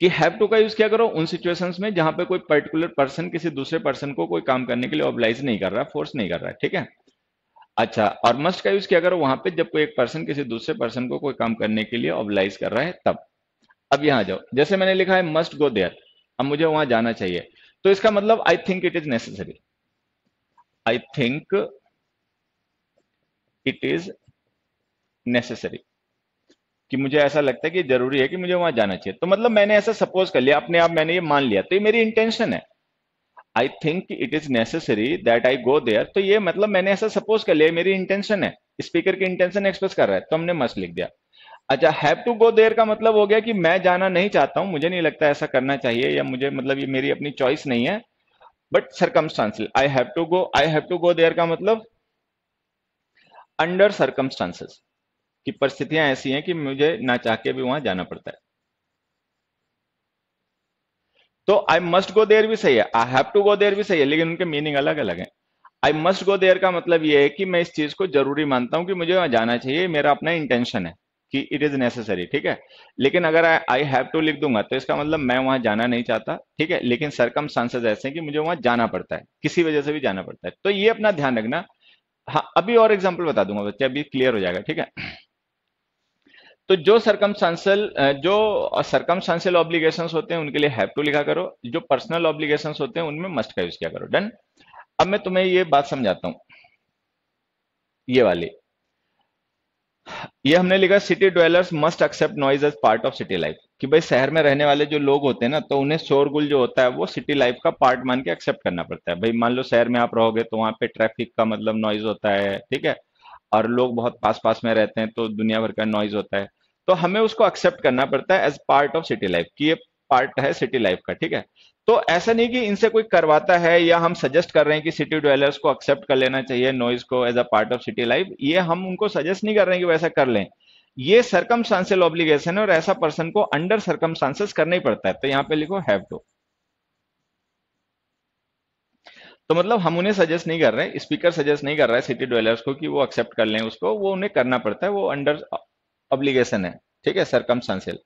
[SPEAKER 1] कि हैव टू का यूज क्या करो उन सिचुएशंस में जहां पे कोई पर्टिकुलर पर्सन किसी दूसरे पर्सन को कोई काम करने के लिए ऑब्लाइज नहीं कर रहा, फोर्स नहीं कर रहा है, ठीक है। अच्छा, और मस्ट का यूज किया करो वहां पे जब कोई एक पर्सन किसी दूसरे पर्सन को कोई काम करने के लिए ऑब्लाइज कर रहा है, तब। अब यहां आ जाओ, जैसे मैंने लिखा है मस्ट गो देयर, अब मुझे वहां जाना चाहिए, तो इसका मतलब आई think it is necessary. I think it is necessary, कि मुझे ऐसा लगता है कि जरूरी है कि मुझे वहां जाना चाहिए। तो मतलब मैंने ऐसा सपोज कर लिया अपने आप, मैंने ये मान लिया, तो ये मेरी इंटेंशन है। I think it is necessary that I go there, तो ये मतलब मैंने ऐसा सपोज कर लिया, मेरी इंटेंशन है, स्पीकर की इंटेंशन एक्सप्रेस कर रहा है, तो हमने मस्ट लिख दिया। अच्छा, हैव टू गो देयर का मतलब हो गया कि मैं जाना नहीं चाहता हूं, मुझे नहीं लगता ऐसा करना चाहिए, या मुझे मतलब ये मेरी अपनी चॉइस नहीं है, but circumstances I have to go, I have to go there का मतलब अंडर सर्कमस्टांसेस, की परिस्थितियां ऐसी हैं कि मुझे ना चाह के भी वहां जाना पड़ता है। तो आई मस्ट गो देयर भी सही है, I have to go there भी सही है, लेकिन उनके मीनिंग अलग अलग है। आई मस्ट गो देयर का मतलब ये है कि मैं इस चीज को जरूरी मानता हूं कि मुझे वहां जाना चाहिए, मेरा अपना इंटेंशन है कि इट इज नेसेसरी, ठीक है। लेकिन अगर आई हैव टू लिख दूंगा तो इसका मतलब मैं वहां जाना नहीं चाहता, ठीक है, लेकिन सरकमस्टांसेस ऐसे हैं कि मुझे वहां जाना पड़ता है, किसी वजह से भी जाना पड़ता है। तो ये अपना ध्यान रखना। हाँ, अभी और एग्जाम्पल बता दूंगा बच्चे, अभी क्लियर हो जाएगा, ठीक है। तो जो सरकमस्टांशियल ऑब्लिगेशंस होते हैं उनके लिए हैव टू लिखा करो, जो पर्सनल ऑब्लिगेशंस होते हैं उनमें मस्ट का यूज किया करो। डन। अब मैं तुम्हें ये बात समझाता हूँ, ये वाली। ये हमने लिखा city dwellers must accept noise as part of city life, कि भाई शहर में रहने वाले जो लोग होते हैं ना, तो उन्हें शोरगुल जो होता है वो सिटी लाइफ का पार्ट मान के एक्सेप्ट करना पड़ता है। भाई मान लो शहर में आप रहोगे तो वहां पे ट्रैफिक का मतलब नॉइज होता है, ठीक है, और लोग बहुत पास पास में रहते हैं तो दुनिया भर का नॉइज होता है। तो हमें उसको एक्सेप्ट करना पड़ता है as part of city life, कि ये पार्ट है सिटी लाइफ का, ठीक है। तो ऐसा नहीं कि इनसे कोई करवाता है या हम सजेस्ट कर रहे हैं कि सिटी ड्वेलर्स को एक्सेप्ट कर लेना चाहिए नॉइज को as a part of city life, ये हम उनको सजेस्ट नहीं कर रहे हैं कि वैसा कर लें। ये सरकमस्टांशियल ऑब्लिगेशन है और ऐसा पर्सन को अंडर सरकमस्टांसेस करना ही पड़ता है, तो यहां पे लिखो हैव टू। तो मतलब हम उन्हें सजेस्ट नहीं कर रहे हैं, स्पीकर सजेस्ट नहीं कर रहा है सिटी ड्वेलर्स को कि वो एक्सेप्ट कर लें उसको, वो उन्हें करना पड़ता है, वो अंडर ऑब्लिगेशन है, ठीक है, सरकमस्टांशियल।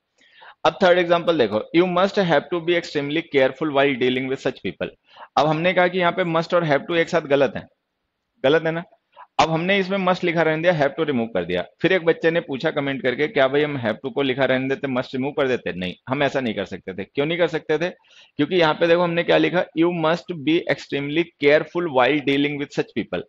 [SPEAKER 1] अब थर्ड एग्जांपल देखो, you must have to be extremely careful while dealing with such people. अब हमने कहा कि यहाँ पे मस्ट और हैव टू एक साथ गलत है, गलत है ना। अब हमने इसमें मस्ट लिखा रहने दिया, हैव टू रिमूव कर दिया। फिर एक बच्चे ने पूछा कमेंट करके, क्या भाई हम हैव टू को लिखा रहने देते, मस्ट रिमूव कर देते? नहीं, हम ऐसा नहीं कर सकते थे। क्यों नहीं कर सकते थे? क्योंकि यहाँ पे देखो हमने क्या लिखा, you must be extremely careful while dealing with such people.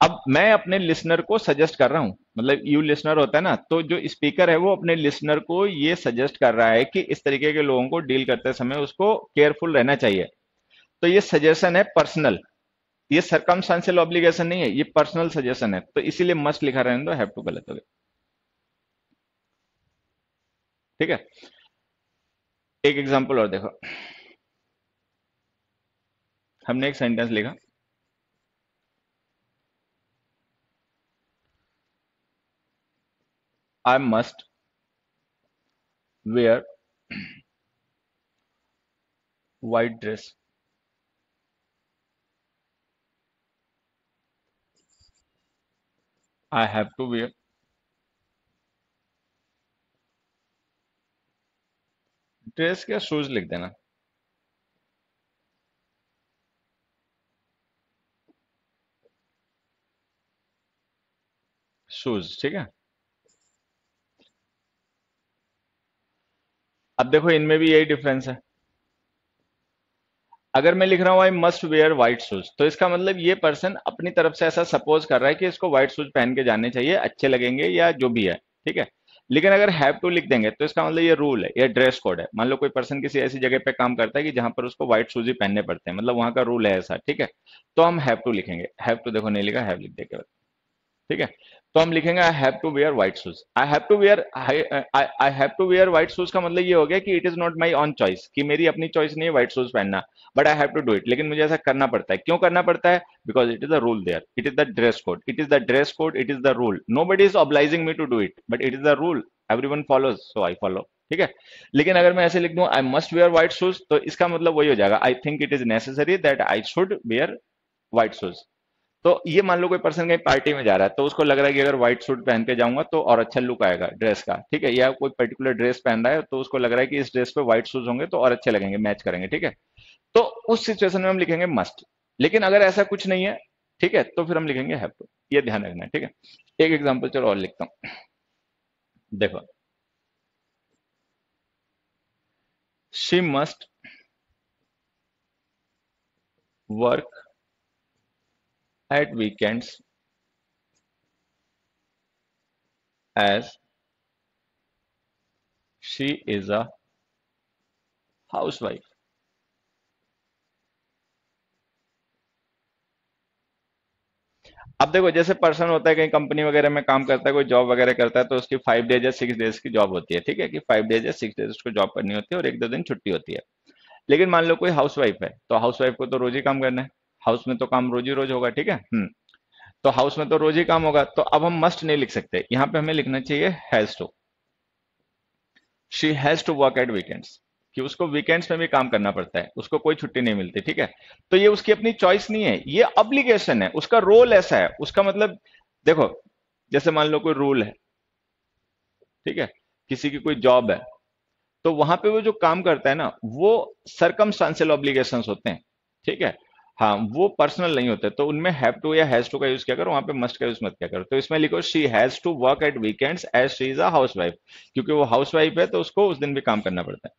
[SPEAKER 1] अब मैं अपने लिसनर को सजेस्ट कर रहा हूं, मतलब यू लिसनर होता है ना, तो जो स्पीकर है वो अपने लिसनर को ये सजेस्ट कर रहा है कि इस तरीके के लोगों को डील करते समय उसको केयरफुल रहना चाहिए। तो ये सजेशन है पर्सनल, ये सरकमस्टांशियल ऑब्लिगेशन नहीं है, ये पर्सनल सजेशन है, तो इसीलिए मस्ट लिखा रहने दो, हैव टू गलत हो गया, ठीक है। एक एग्जांपल और देखो, हमने एक सेंटेंस लिखा, I must wear white dress. I have to wear, dress क्या, शूज लिख देना। शूज, ठीक है। अब देखो इनमें भी यही डिफरेंस है। अगर मैं लिख रहा हूं आई मस्ट वेयर व्हाइट शूज, तो इसका मतलब ये पर्सन अपनी तरफ से ऐसा सपोज कर रहा है कि इसको व्हाइट शूज पहन के जाने चाहिए, अच्छे लगेंगे या जो भी है, ठीक है। लेकिन अगर हैव टू लिख देंगे तो इसका मतलब ये रूल है, ये ड्रेस कोड है। मान लो कोई पर्सन किसी ऐसी जगह पे काम करता है कि जहां पर उसको व्हाइट शूज ही पहनने पड़ते हैं, मतलब वहां का रूल है ऐसा, ठीक है। तो हम हैव टू लिखेंगे, हैव टू देखो नहीं लिखा, हैव लिख देंगे, ठीक है। तो हम लिखेंगे I have to wear white shoes. I have to wear, I have to wear white shoes का मतलब ये हो गया कि it is not my own choice, कि मेरी अपनी चॉइस नहीं है व्हाइट शूज पहनना, but I have to do it, लेकिन मुझे ऐसा करना पड़ता है। क्यों करना पड़ता है? Because it is the rule there, it is the dress code, it is the dress code, it is the rule. Nobody is obliging me to do it, but it is the rule, every follows, so I follow, ठीक है। लेकिन अगर मैं ऐसे लिख दूं I must wear white shoes, तो इसका मतलब वही हो जाएगा, I think it is necessary that I should where white shoes. तो ये मान लो कोई पर्सन कहीं पार्टी में जा रहा है, तो उसको लग रहा है कि अगर व्हाइट सूट पहन के जाऊंगा तो और अच्छा लुक आएगा ड्रेस का, ठीक है। या कोई पर्टिकुलर ड्रेस पहन रहा है तो उसको लग रहा है कि इस ड्रेस पे व्हाइट शूज होंगे तो और अच्छे लगेंगे, मैच करेंगे, ठीक है। तो उस सिचुएशन में हम लिखेंगे मस्ट। लेकिन अगर ऐसा कुछ नहीं है, ठीक है, तो फिर हम लिखेंगे हैव टू। ये ध्यान रखना है, ठीक है। एक एग्जाम्पल चलो और लिखता हूं, देखो, she must work at weekends as she is a housewife. अब देखो जैसे पर्सन होता है कहीं कंपनी वगैरह में काम करता है, कोई जॉब वगैरह करता है, तो उसकी 5 डेज या 6 डेज की जॉब होती है, ठीक है, कि 5 डेज या 6 डेज उसको जॉब करनी होती है और 1-2 दिन छुट्टी होती है। लेकिन मान लो कोई हाउस वाइफ है, तो हाउस वाइफ को तो रोज ही काम करना है, हाउस में तो काम रोज ही रोज होगा, ठीक है। तो हाउस में तो रोज ही काम होगा, तो अब हम मस्ट नहीं लिख सकते, यहाँ पे हमें लिखना चाहिए has to. She has to work at weekends, कि उसको वीकेंड्स में भी काम करना पड़ता है, उसको कोई छुट्टी नहीं मिलती, ठीक है। तो ये उसकी अपनी चॉइस नहीं है, ये ऑब्लिगेशन है, उसका रोल ऐसा है, उसका मतलब देखो, जैसे मान लो कोई रूल है, ठीक है, किसी की कोई जॉब है, तो वहां पे वो जो काम करता है ना, वो सरकमस्टांशियल ऑब्लिगेशंस होते हैं, ठीक है। हाँ, वो पर्सनल नहीं होते, तो उनमें हैव टू या हैज टू का यूज किया करो, वहां पे मस्ट का यूज मत किया करो। तो इसमें लिखो she has to work at weekends as she is a housewife, क्योंकि वो हाउस वाइफ है तो उसको उस दिन भी काम करना पड़ता है।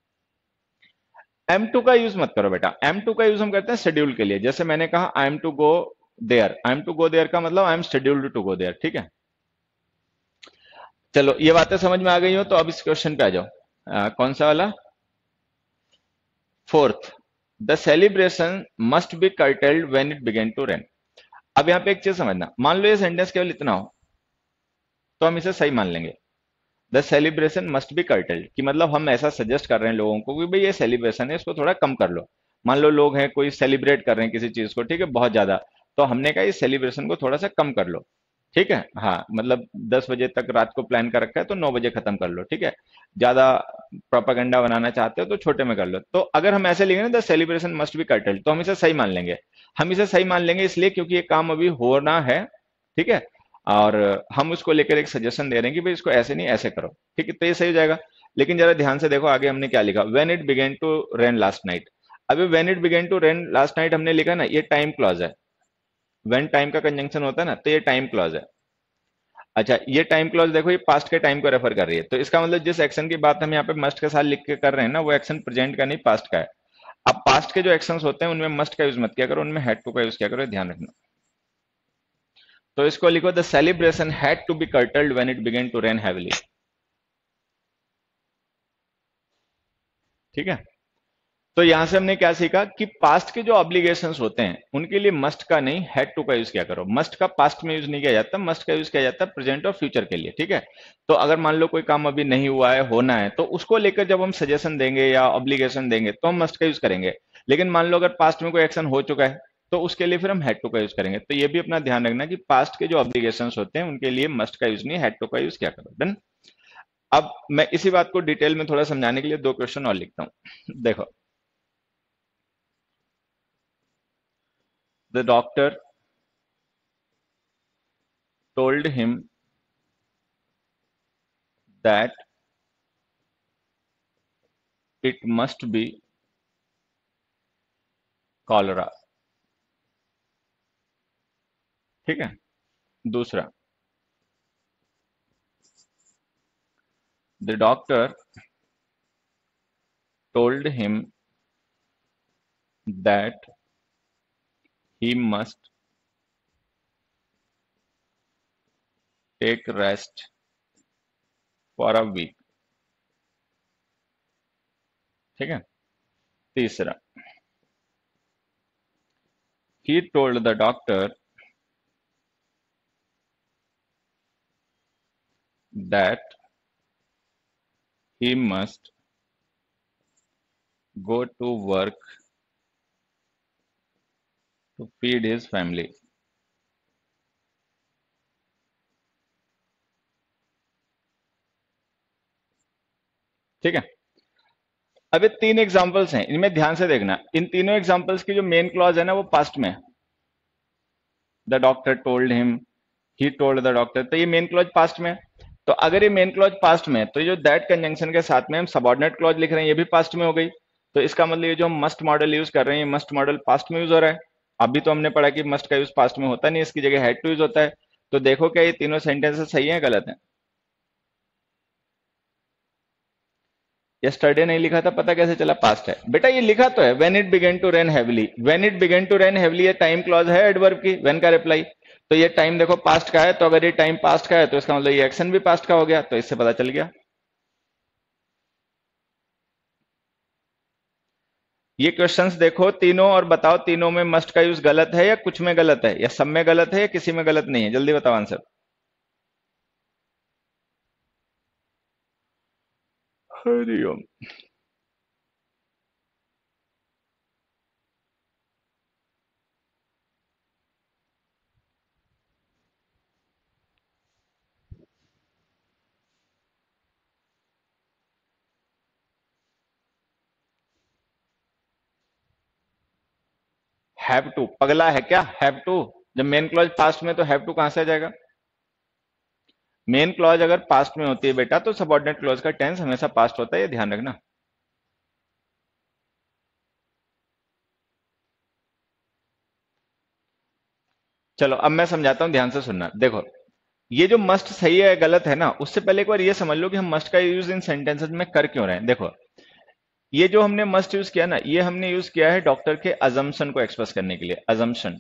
[SPEAKER 1] एम टू का यूज मत करो बेटा, एम टू का यूज हम करते हैं शेड्यूल के लिए। जैसे मैंने कहा I am to go there, I am to go there का मतलब I am scheduled to go there, ठीक है। चलो ये बातें समझ में आ गई हो, तो अब इस क्वेश्चन पे आ जाओ। कौन सा वाला? Fourth, the celebration must be curtailed when it began to rain. अब यहाँ पे एक चीज समझना, मान लो ये सेंटेंस केवल इतना हो तो हम इसे सही मान लेंगे। The celebration must be curtailed कि मतलब हम ऐसा सजेस्ट कर रहे हैं लोगों को कि भाई ये सेलिब्रेशन है, इसको थोड़ा कम कर लो। मान लो लोग हैं, कोई सेलिब्रेट कर रहे हैं किसी चीज को, ठीक है, बहुत ज्यादा, तो हमने कहा इस सेलिब्रेशन को थोड़ा सा कम कर लो, ठीक है। हाँ, मतलब 10 बजे तक रात को प्लान कर रखा है तो 9 बजे खत्म कर लो, ठीक है। ज्यादा प्रोपागेंडा बनाना चाहते हो तो छोटे में कर लो। तो अगर हम ऐसे लिखेंगे ना the celebration must be curtailed, तो हम इसे सही मान लेंगे। हम इसे सही मान लेंगे इसलिए क्योंकि ये काम अभी होना है, ठीक है। और हम उसको लेकर एक सजेशन दे रहे हैं कि भाई इसको ऐसे नहीं ऐसे करो, ठीक है, तो ये सही हो जाएगा। लेकिन जरा ध्यान से देखो आगे हमने क्या लिखा, when it began to rain last night. अभी when it began to rain last night हमने लिखा ना, ये टाइम क्लॉज है। व्हेन टाइम का कंजंक्शन होता है ना, तो ये टाइम क्लॉज है। अच्छा, ये टाइम क्लॉज देखो, ये पास्ट के टाइम को रेफर कर रही है, तो इसका मतलब जिस एक्शन की बात हम यहाँ पे मस्ट के साथ लिख के कर रहे हैं ना, वो एक्शन प्रेजेंट का नहीं पास्ट का है। अब पास्ट के जो एक्शंस होते हैं उनमें मस्ट का यूज मत किया करो, उनमें हैड टू का यूज किया करो, ये ध्यान रखना। तो इसको लिखो the celebration had to be curtailed when it began to rain heavily, ठीक है। तो यहां से हमने क्या सीखा कि पास्ट के जो ऑब्लिगेशंस होते हैं उनके लिए मस्ट का नहीं हैड टू का यूज किया करो। मस्ट का पास्ट में यूज नहीं किया जाता, मस्ट का यूज किया जाता है प्रेजेंट और फ्यूचर के लिए, ठीक है। तो अगर मान लो कोई काम अभी नहीं हुआ है, होना है, तो उसको लेकर जब हम सजेशन देंगे या ऑब्लिगेशन देंगे तो हम मस्ट का यूज करेंगे। लेकिन मान लो अगर पास्ट में कोई एक्शन हो चुका है तो उसके लिए फिर हम हैड टू का यूज करेंगे। तो ये भी अपना ध्यान रखना कि पास्ट के जो ऑब्लिगेशन होते हैं उनके लिए मस्ट का यूज नहीं हैड टू का यूज किया करो। डन। अब मैं इसी बात को डिटेल में थोड़ा समझाने के लिए दो क्वेश्चन और लिखता हूं। देखो, the doctor told him that it must be cholera, ठीक है। दूसरा, the doctor told him that he must take rest for a week, ठीक है। तीसरा, he told the doctor that he must go to work to feed his family, ठीक है। अब ये तीन एग्जांपल्स हैं, इनमें ध्यान से देखना, इन तीनों एग्जांपल्स की जो मेन क्लॉज है ना वो पास्ट में है। The doctor told him, he told the doctor, तो ये मेन क्लॉज पास्ट में है। तो अगर ये मेन क्लॉज पास्ट में है तो ये जो दैट कंजंक्शन के साथ में हम सबऑर्डिनेट क्लॉज लिख रहे हैं ये भी पास्ट में हो गई। तो इसका मतलब ये जो हम मस्ट मॉडल यूज कर रहे हैं, ये मस्ट मॉडल पास्ट में यूज हो रहा है। अभी तो हमने पढ़ा कि मस्ट का यूज पास्ट में होता नहीं, इसकी जगह हैड टू यूज होता है। तो देखो क्या ये तीनों सेंटेंसेस सही है गलत है? यस्टरडे नहीं लिखा था, पता कैसे चला पास्ट है? बेटा ये लिखा तो है when it began to rain heavily, when it began to rain heavily, ये टाइम क्लॉज है एडवर्ब की, व्हेन का रिप्लाई। तो ये टाइम देखो पास्ट का है, तो अगर ये टाइम पास्ट का है तो इसका मतलब ये एक्शन भी पास्ट का हो गया, तो इससे पता चल गया। ये क्वेश्चंस देखो तीनों और बताओ तीनों में मस्ट का यूज गलत है या कुछ में गलत है, या सब में गलत है या किसी में गलत नहीं है? जल्दी बताओ आंसर। हरिओम। हैव टू पगला है क्या? हैव टू जब मेन क्लॉज पास्ट में तो हैव टू कहां से आ जाएगा? मेन क्लॉज अगर पास्ट में होती है बेटा तो सबऑर्डिनेट क्लॉज का टेंस हमेशा पास्ट होता है, ये ध्यान रखना। चलो अब मैं समझाता हूं, ध्यान से सुनना। देखो, ये जो मस्ट सही है गलत है ना, उससे पहले एक बार ये समझ लो कि हम मस्ट का यूज इन सेंटेंसेस में कर क्यों रहे हैं। देखो, ये जो हमने मस्ट यूज किया ना, ये हमने यूज किया है डॉक्टर के अजम्पशन को एक्सप्रेस करने के लिए, अजम्पशन।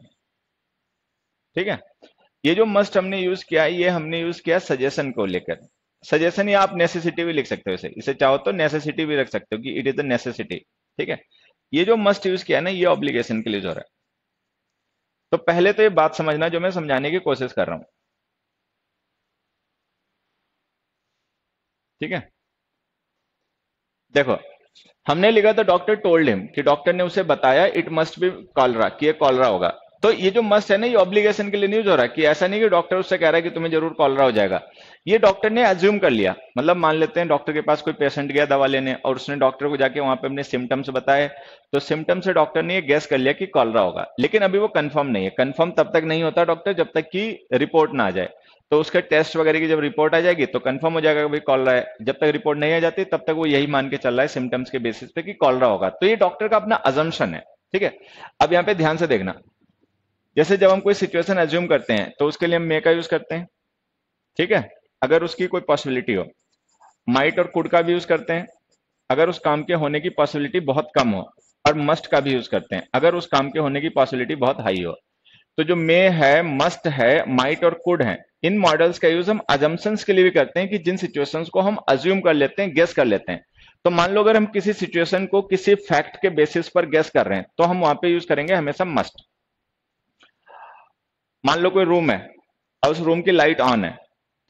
[SPEAKER 1] ठीक है। ये जो मस्ट हमने यूज किया, ये हमने यूज किया सजेशन को लेकर। सजेशन, या आप नेसेसिटी भी लिख सकते हो, इसे इसे चाहो तो नेसेसिटी भी रख सकते हो कि इट इज द नेसेसिटी। ठीक है। ये जो मस्ट यूज किया ना, ये ऑब्लिगेशन के लिए जो रहा है। तो पहले तो ये बात समझना जो मैं समझाने की कोशिश कर रहा हूं। ठीक है। देखो, हमने लिखा था डॉक्टर टोल्ड हिम, कि डॉक्टर ने उसे बताया इट मस्ट बी कॉलरा, कि ये कॉलरा होगा। तो ये जो मस्ट है ना, ये ऑब्लिगेशन के लिए न्यूज हो रहा है, कि ऐसा नहीं कि डॉक्टर उससे कह रहा है कि तुम्हें जरूर कॉलरा हो जाएगा। ये डॉक्टर ने अज्यूम कर लिया। मतलब मान लेते हैं डॉक्टर के पास कोई पेशेंट गया दवा लेने, और उसने डॉक्टर को जाके वहां पे अपने सिम्टम्स बताए। तो सिम्टम से डॉक्टर ने ये गेस कर लिया कि कॉलरा होगा, लेकिन अभी वो कंफर्म नहीं है। कंफर्म तब तक नहीं होता डॉक्टर, जब तक कि रिपोर्ट ना आ जाए। तो उसके टेस्ट वगैरह की जब रिपोर्ट आ जाएगी तो कंफर्म हो जाएगा कि भाई कॉलरा है। जब तक रिपोर्ट नहीं आ जाती तब तक वो यही मान के चल रहा है सिम्टम्स के बेसिस पे कि कॉलरा होगा। तो ये डॉक्टर का अपना अजम्पशन है। ठीक है। अब यहाँ पे ध्यान से देखना, जैसे जब हम कोई सिचुएशन एज्यूम करते हैं तो उसके लिए हम मे का यूज करते हैं। ठीक है। अगर उसकी कोई पॉसिबिलिटी हो। माइट और कुड का भी यूज करते हैं अगर उस काम के होने की पॉसिबिलिटी बहुत कम हो। और मस्ट का भी यूज करते हैं अगर उस काम के होने की पॉसिबिलिटी बहुत हाई हो। तो जो मे है, मस्ट है, माइट और कुड है, इन मॉडल्स का यूज हम अजम्पशंस के लिए भी करते हैं, कि जिन सिचुएशंस को हम अज्यूम कर लेते हैं, गेस कर लेते हैं। तो मान लो अगर हम किसी सिचुएशन को किसी फैक्ट के बेसिस पर गेस कर रहे हैं, तो हम वहां पे यूज करेंगे हमेशा मस्ट। मान लो कोई रूम है और उस रूम की लाइट ऑन है।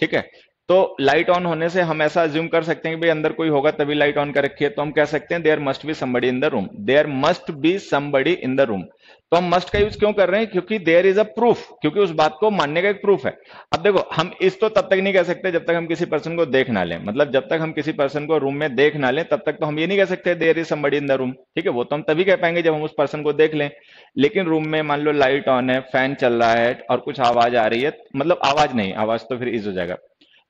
[SPEAKER 1] ठीक है। तो लाइट ऑन होने से हम ऐसा अज्यूम कर सकते हैं कि भाई अंदर कोई होगा तभी लाइट ऑन कर रखी है। तो हम कह सकते हैं there must be somebody in the room, there must be somebody in the room. तो हम मस्ट का यूज क्यों कर रहे हैं? क्योंकि देयर इज अ प्रूफ, क्योंकि उस बात को मानने का एक प्रूफ है। अब देखो, हम इस तो तब तक नहीं कह सकते जब तक हम किसी पर्सन को देख ना लें। मतलब जब तक हम किसी पर्सन को रूम में देख ना लें तब तक तो हम ये नहीं कह सकते there is somebody in the room. ठीक है। वो तो हम तभी कह पाएंगे जब हम उस पर्सन को देख लें। लेकिन रूम में मान लो लाइट ऑन है, फैन चल रहा है और कुछ आवाज आ रही है, मतलब आवाज नहीं, आवाज तो फिर इज हो जाएगा।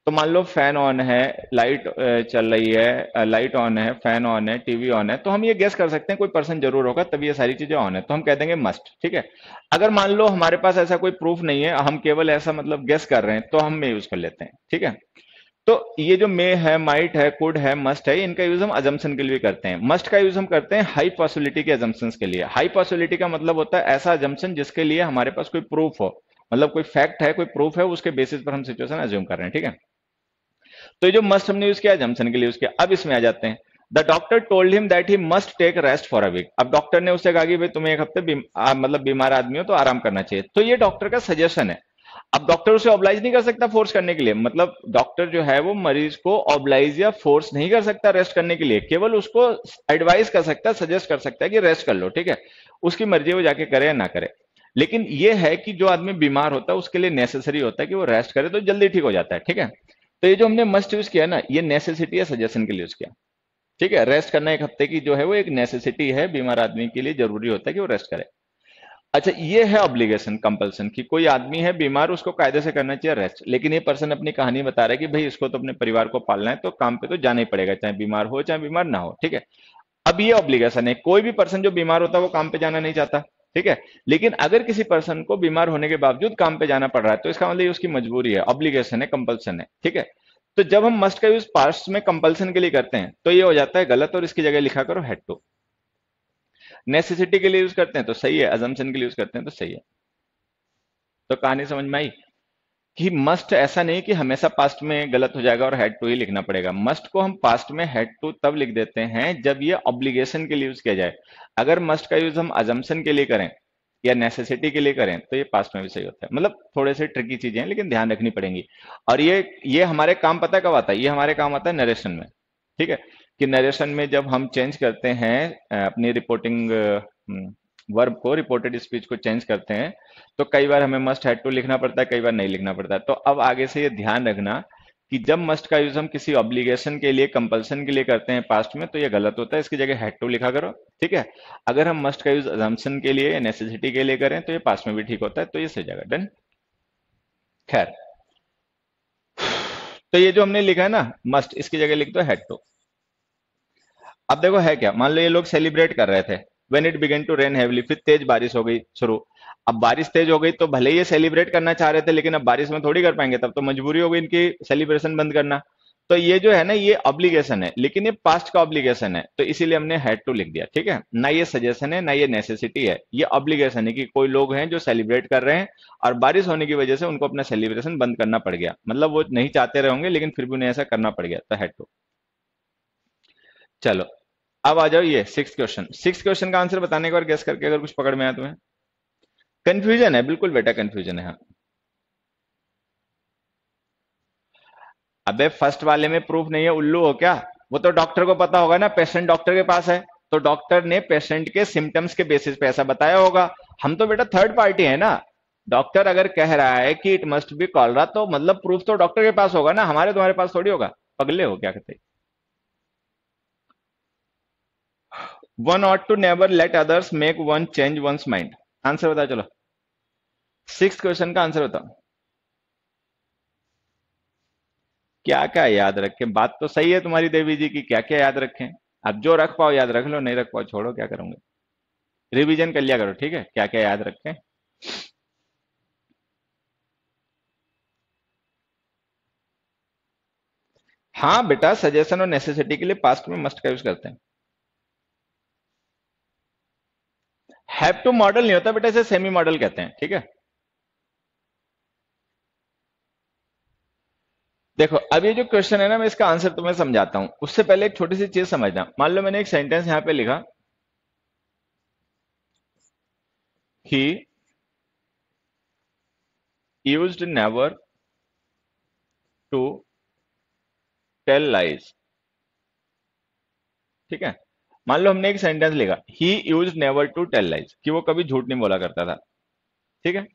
[SPEAKER 1] तो मान लो फैन ऑन है, लाइट चल रही है, लाइट ऑन है, फैन ऑन है, टीवी ऑन है, तो हम ये गेस कर सकते हैं कोई पर्सन जरूर होगा तभी ये सारी चीजें ऑन है, तो हम कह देंगे मस्ट। ठीक है। अगर मान लो हमारे पास ऐसा कोई प्रूफ नहीं है, हम केवल ऐसा मतलब गेस कर रहे हैं, तो हम में यूज कर लेते हैं। ठीक है। तो ये जो मे है, माइट है, कुड है, मस्ट है, इनका यूज हम अजम्पशन के लिए भी करते हैं। मस्ट का यूज हम करते हैं हाई पॉसिबिलिटी के अजम्पशन के लिए। हाई पॉसिबिलिटी का मतलब होता है ऐसा अजम्पशन जिसके लिए हमारे पास कोई प्रूफ हो, मतलब कोई फैक्ट है, कोई प्रूफ है, उसके बेसिस पर हम सिचुएशन अज्यूम कर रहे हैं। ठीक है। तो ये जो मस्ट हमने यूज किया, जमसन के लिए यूज किया। अब इसमें आ जाते हैं। The doctor told him that he must take rest for a week. अब डॉक्टर ने उससे कहा कि भाई तुम्हें एक हफ्ते मतलब बीमार आदमी हो तो आराम करना चाहिए। तो ये डॉक्टर का सजेशन है। अब डॉक्टर उसे ऑब्लाइज नहीं कर सकता फोर्स करने के लिए। मतलब डॉक्टर जो है वो मरीज को ऑब्लाइज या फोर्स नहीं कर सकता रेस्ट करने के लिए, केवल उसको एडवाइस कर सकता है, सजेस्ट कर सकता है कि रेस्ट कर लो। ठीक है। उसकी मर्जी वो जाके करे या ना करे। लेकिन ये है कि जो आदमी बीमार होता है उसके लिए नेसेसरी होता है कि वो रेस्ट करे, तो जल्दी ठीक हो जाता है। ठीक है। तो ये जो हमने मस्ट यूज किया ना, ये नेसेसिटी या सजेशन के लिए यूज किया। ठीक है। रेस्ट करना एक हफ्ते की जो है वो एक नेसेसिटी है, बीमार आदमी के लिए जरूरी होता है कि वो रेस्ट करे। अच्छा, ये है ऑब्लिगेशन, कंपल्सन, कि कोई आदमी है बीमार, उसको कायदे से करना चाहिए रेस्ट। लेकिन ये पर्सन अपनी कहानी बता रहा है कि भाई इसको तो अपने परिवार को पालना है, तो काम पे तो जाना ही पड़ेगा, चाहे बीमार हो चाहे बीमार ना हो। ठीक है। अब ये ऑब्लिगेशन है। कोई भी पर्सन जो बीमार होता है वो काम पे जाना नहीं चाहता। ठीक है। लेकिन अगर किसी पर्सन को बीमार होने के बावजूद काम पे जाना पड़ रहा है तो इसका मतलब ये उसकी मजबूरी है, ऑब्लिगेशन है, कंपल्सन है। ठीक है। तो जब हम मस्ट का यूज पास्ट में कंपल्सन के लिए करते हैं तो ये हो जाता है गलत, और इसकी जगह लिखा करो हैड टू। नेसेसिटी के लिए यूज करते हैं तो सही है, अजम्पशन के लिए यूज करते हैं तो सही है। तो कहानी समझ में आई कि मस्ट ऐसा नहीं कि हमेशा पास्ट में गलत हो जाएगा और हैड टू ही लिखना पड़ेगा। मस्ट को हम पास्ट में हैड टू तब लिख देते हैं जब ये ऑब्लिगेशन के लिए यूज किया जाए। अगर मस्ट का यूज हम अजम्पशन के लिए करें या नेसेसिटी के लिए करें तो ये पास्ट में भी सही होता है। मतलब थोड़े से ट्रिकी चीजें हैं लेकिन ध्यान रखनी पड़ेंगी। और ये हमारे काम पता है कब आता है? ये हमारे काम आता है नरेशन में। ठीक है। कि नरेशन में जब हम चेंज करते हैं अपनी रिपोर्टिंग वर्ब को, रिपोर्टेड स्पीच को चेंज करते हैं, तो कई बार हमें मस्ट हैड टू लिखना पड़ता है, कई बार नहीं लिखना पड़ता है। तो अब आगे से ये ध्यान रखना कि जब मस्ट का यूज हम किसी ऑब्लिगेशन के लिए, कंपल्सन के लिए करते हैं पास्ट में, तो ये गलत होता है, इसकी जगह हैड टू लिखा करो। ठीक है। अगर हम मस्ट का यूज अजम्पशन के लिए या नेसेसिटी के लिए करें तो ये पास्ट में भी ठीक होता है, तो ये सही जगह। डन। खैर, तो ये जो हमने लिखा है ना मस्ट, इसकी जगह लिख दो हैड टू। अब देखो है क्या, मान लो ये लोग सेलिब्रेट कर रहे थे, when it began to rain heavily, फिर तेज बारिश हो गई शुरू। अब बारिश तेज हो गई तो भले ही ये सेलिब्रेट करना चाह रहे थे, लेकिन अब बारिश में थोड़ी कर पाएंगे, तब तो मजबूरी हो गई इनकी सेलिब्रेशन बंद करना। तो ये जो है ना, ये ऑब्लिगेशन है, लेकिन ये पास्ट का ऑब्लिगेशन है, तो इसीलिए हमने हैड टू लिख दिया। ठीक है, ना ये सजेशन है ना ये नेसेसिटी है, ये ऑब्लिगेशन है कि कोई लोग हैं जो सेलिब्रेट कर रहे हैं और बारिश होने की वजह से उनको अपना सेलिब्रेशन बंद करना पड़ गया, मतलब वो नहीं चाहते रहे होंगे लेकिन फिर भी उन्हें ऐसा करना पड़ गया, तो हैड टू। चलो, अब आ जाओ ये सिक्स क्वेश्चन। सिक्स क्वेश्चन का आंसर बताने के बाद गेस करके अगर कुछ पकड़ में आया तुम्हें। कंफ्यूजन है, बिल्कुल बेटा कंफ्यूजन है, हाँ। अबे फर्स्ट वाले में प्रूफ नहीं है, उल्लू हो क्या? वो तो डॉक्टर को पता होगा ना, पेशेंट डॉक्टर के पास है, तो डॉक्टर ने पेशेंट के सिम्टम्स के बेसिस पे ऐसा बताया होगा। हम तो बेटा थर्ड पार्टी है ना। डॉक्टर अगर कह रहा है कि इट मस्ट बी कॉलरा, तो मतलब प्रूफ तो डॉक्टर के पास होगा ना, हमारे तुम्हारे पास थोड़ी होगा। पगले हो क्या कहते? One ought to never let others make one change one's mind. Answer बताओ चलो, सिक्स क्वेश्चन का आंसर बताओ। क्या क्या याद रखें? बात तो सही है तुम्हारी देवी जी की, क्या क्या याद रखें? अब जो रख पाओ याद रख लो, नहीं रख पाओ छोड़ो, क्या करोगे? रिवीजन कर लिया करो, ठीक है, क्या क्या याद रखें। हाँ बेटा, सजेशन और नेसेसिटी के लिए पास्ट में मस्ट का यूज करते हैं। हैव टू मॉडल नहीं होता बेटा, इसे सेमी मॉडल कहते हैं, ठीक है। देखो, अब ये जो क्वेश्चन है ना, मैं इसका आंसर तुम्हें समझाता हूं, उससे पहले एक छोटी सी चीज समझना। मान लो मैंने एक सेंटेंस यहां पे लिखा, he used never to tell lies. ठीक है, मान लो हमने एक सेंटेंस लिखा, he use never to tell lies, कि वो कभी झूठ नहीं बोला करता था। ठीक है,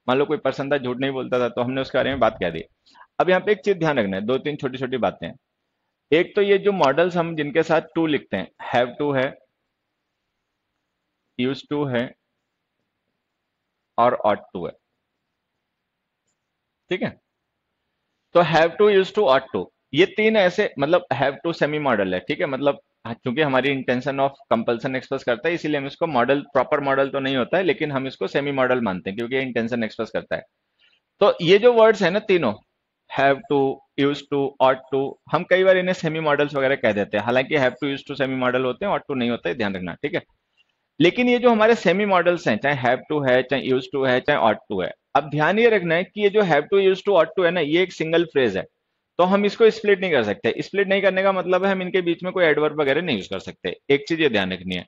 [SPEAKER 1] मान लो कोई पर्सन था झूठ नहीं बोलता था, तो हमने उसके बारे में बात कह दी। अब यहाँ पे एक चीज ध्यान रखना है, दो तीन छोटी छोटी बातें हैं। एक तो ये जो मॉडल्स हम जिनके साथ टू लिखते हैं, हैव टू है, यूज टू है और ऑट टू है। ठीक है, तो have to, use to, ought to, ये तीन ऐसे, मतलब हैव टू सेमी मॉडल है। ठीक है, मतलब चूंकि हमारी इंटेंशन ऑफ कंपल्सन एक्सप्रेस करता है, इसीलिए हम इसको मॉडल, प्रॉपर मॉडल तो नहीं होता है लेकिन हम इसको सेमी मॉडल मानते हैं क्योंकि इंटेंशन एक्सप्रेस करता है। तो ये जो वर्ड्स है ना तीनों, have to, use to, ought to, हम कई बार इन्हें सेमी मॉडल्स वगैरह कह देते हैं, हालांकि have to use to semi modal होते हैं, ऑट टू नहीं होते हैं, ध्यान रखना। ठीक है, लेकिन ये जो हमारे सेमी मॉडल्स हैं, चाहे हैव टू है, चाहे यूज टू है, चाहे ऑट टू है, अब ध्यान ये रखना है कि ये जो have to, use to, ought to है ना, ये एक सिंगल फ्रेज है, तो हम इसको स्प्लिट नहीं कर सकते। स्प्लिट नहीं करने का मतलब है हम इनके बीच में कोई एडवर्ब वगैरह नहीं यूज कर सकते। एक चीज ये ध्यान रखनी है।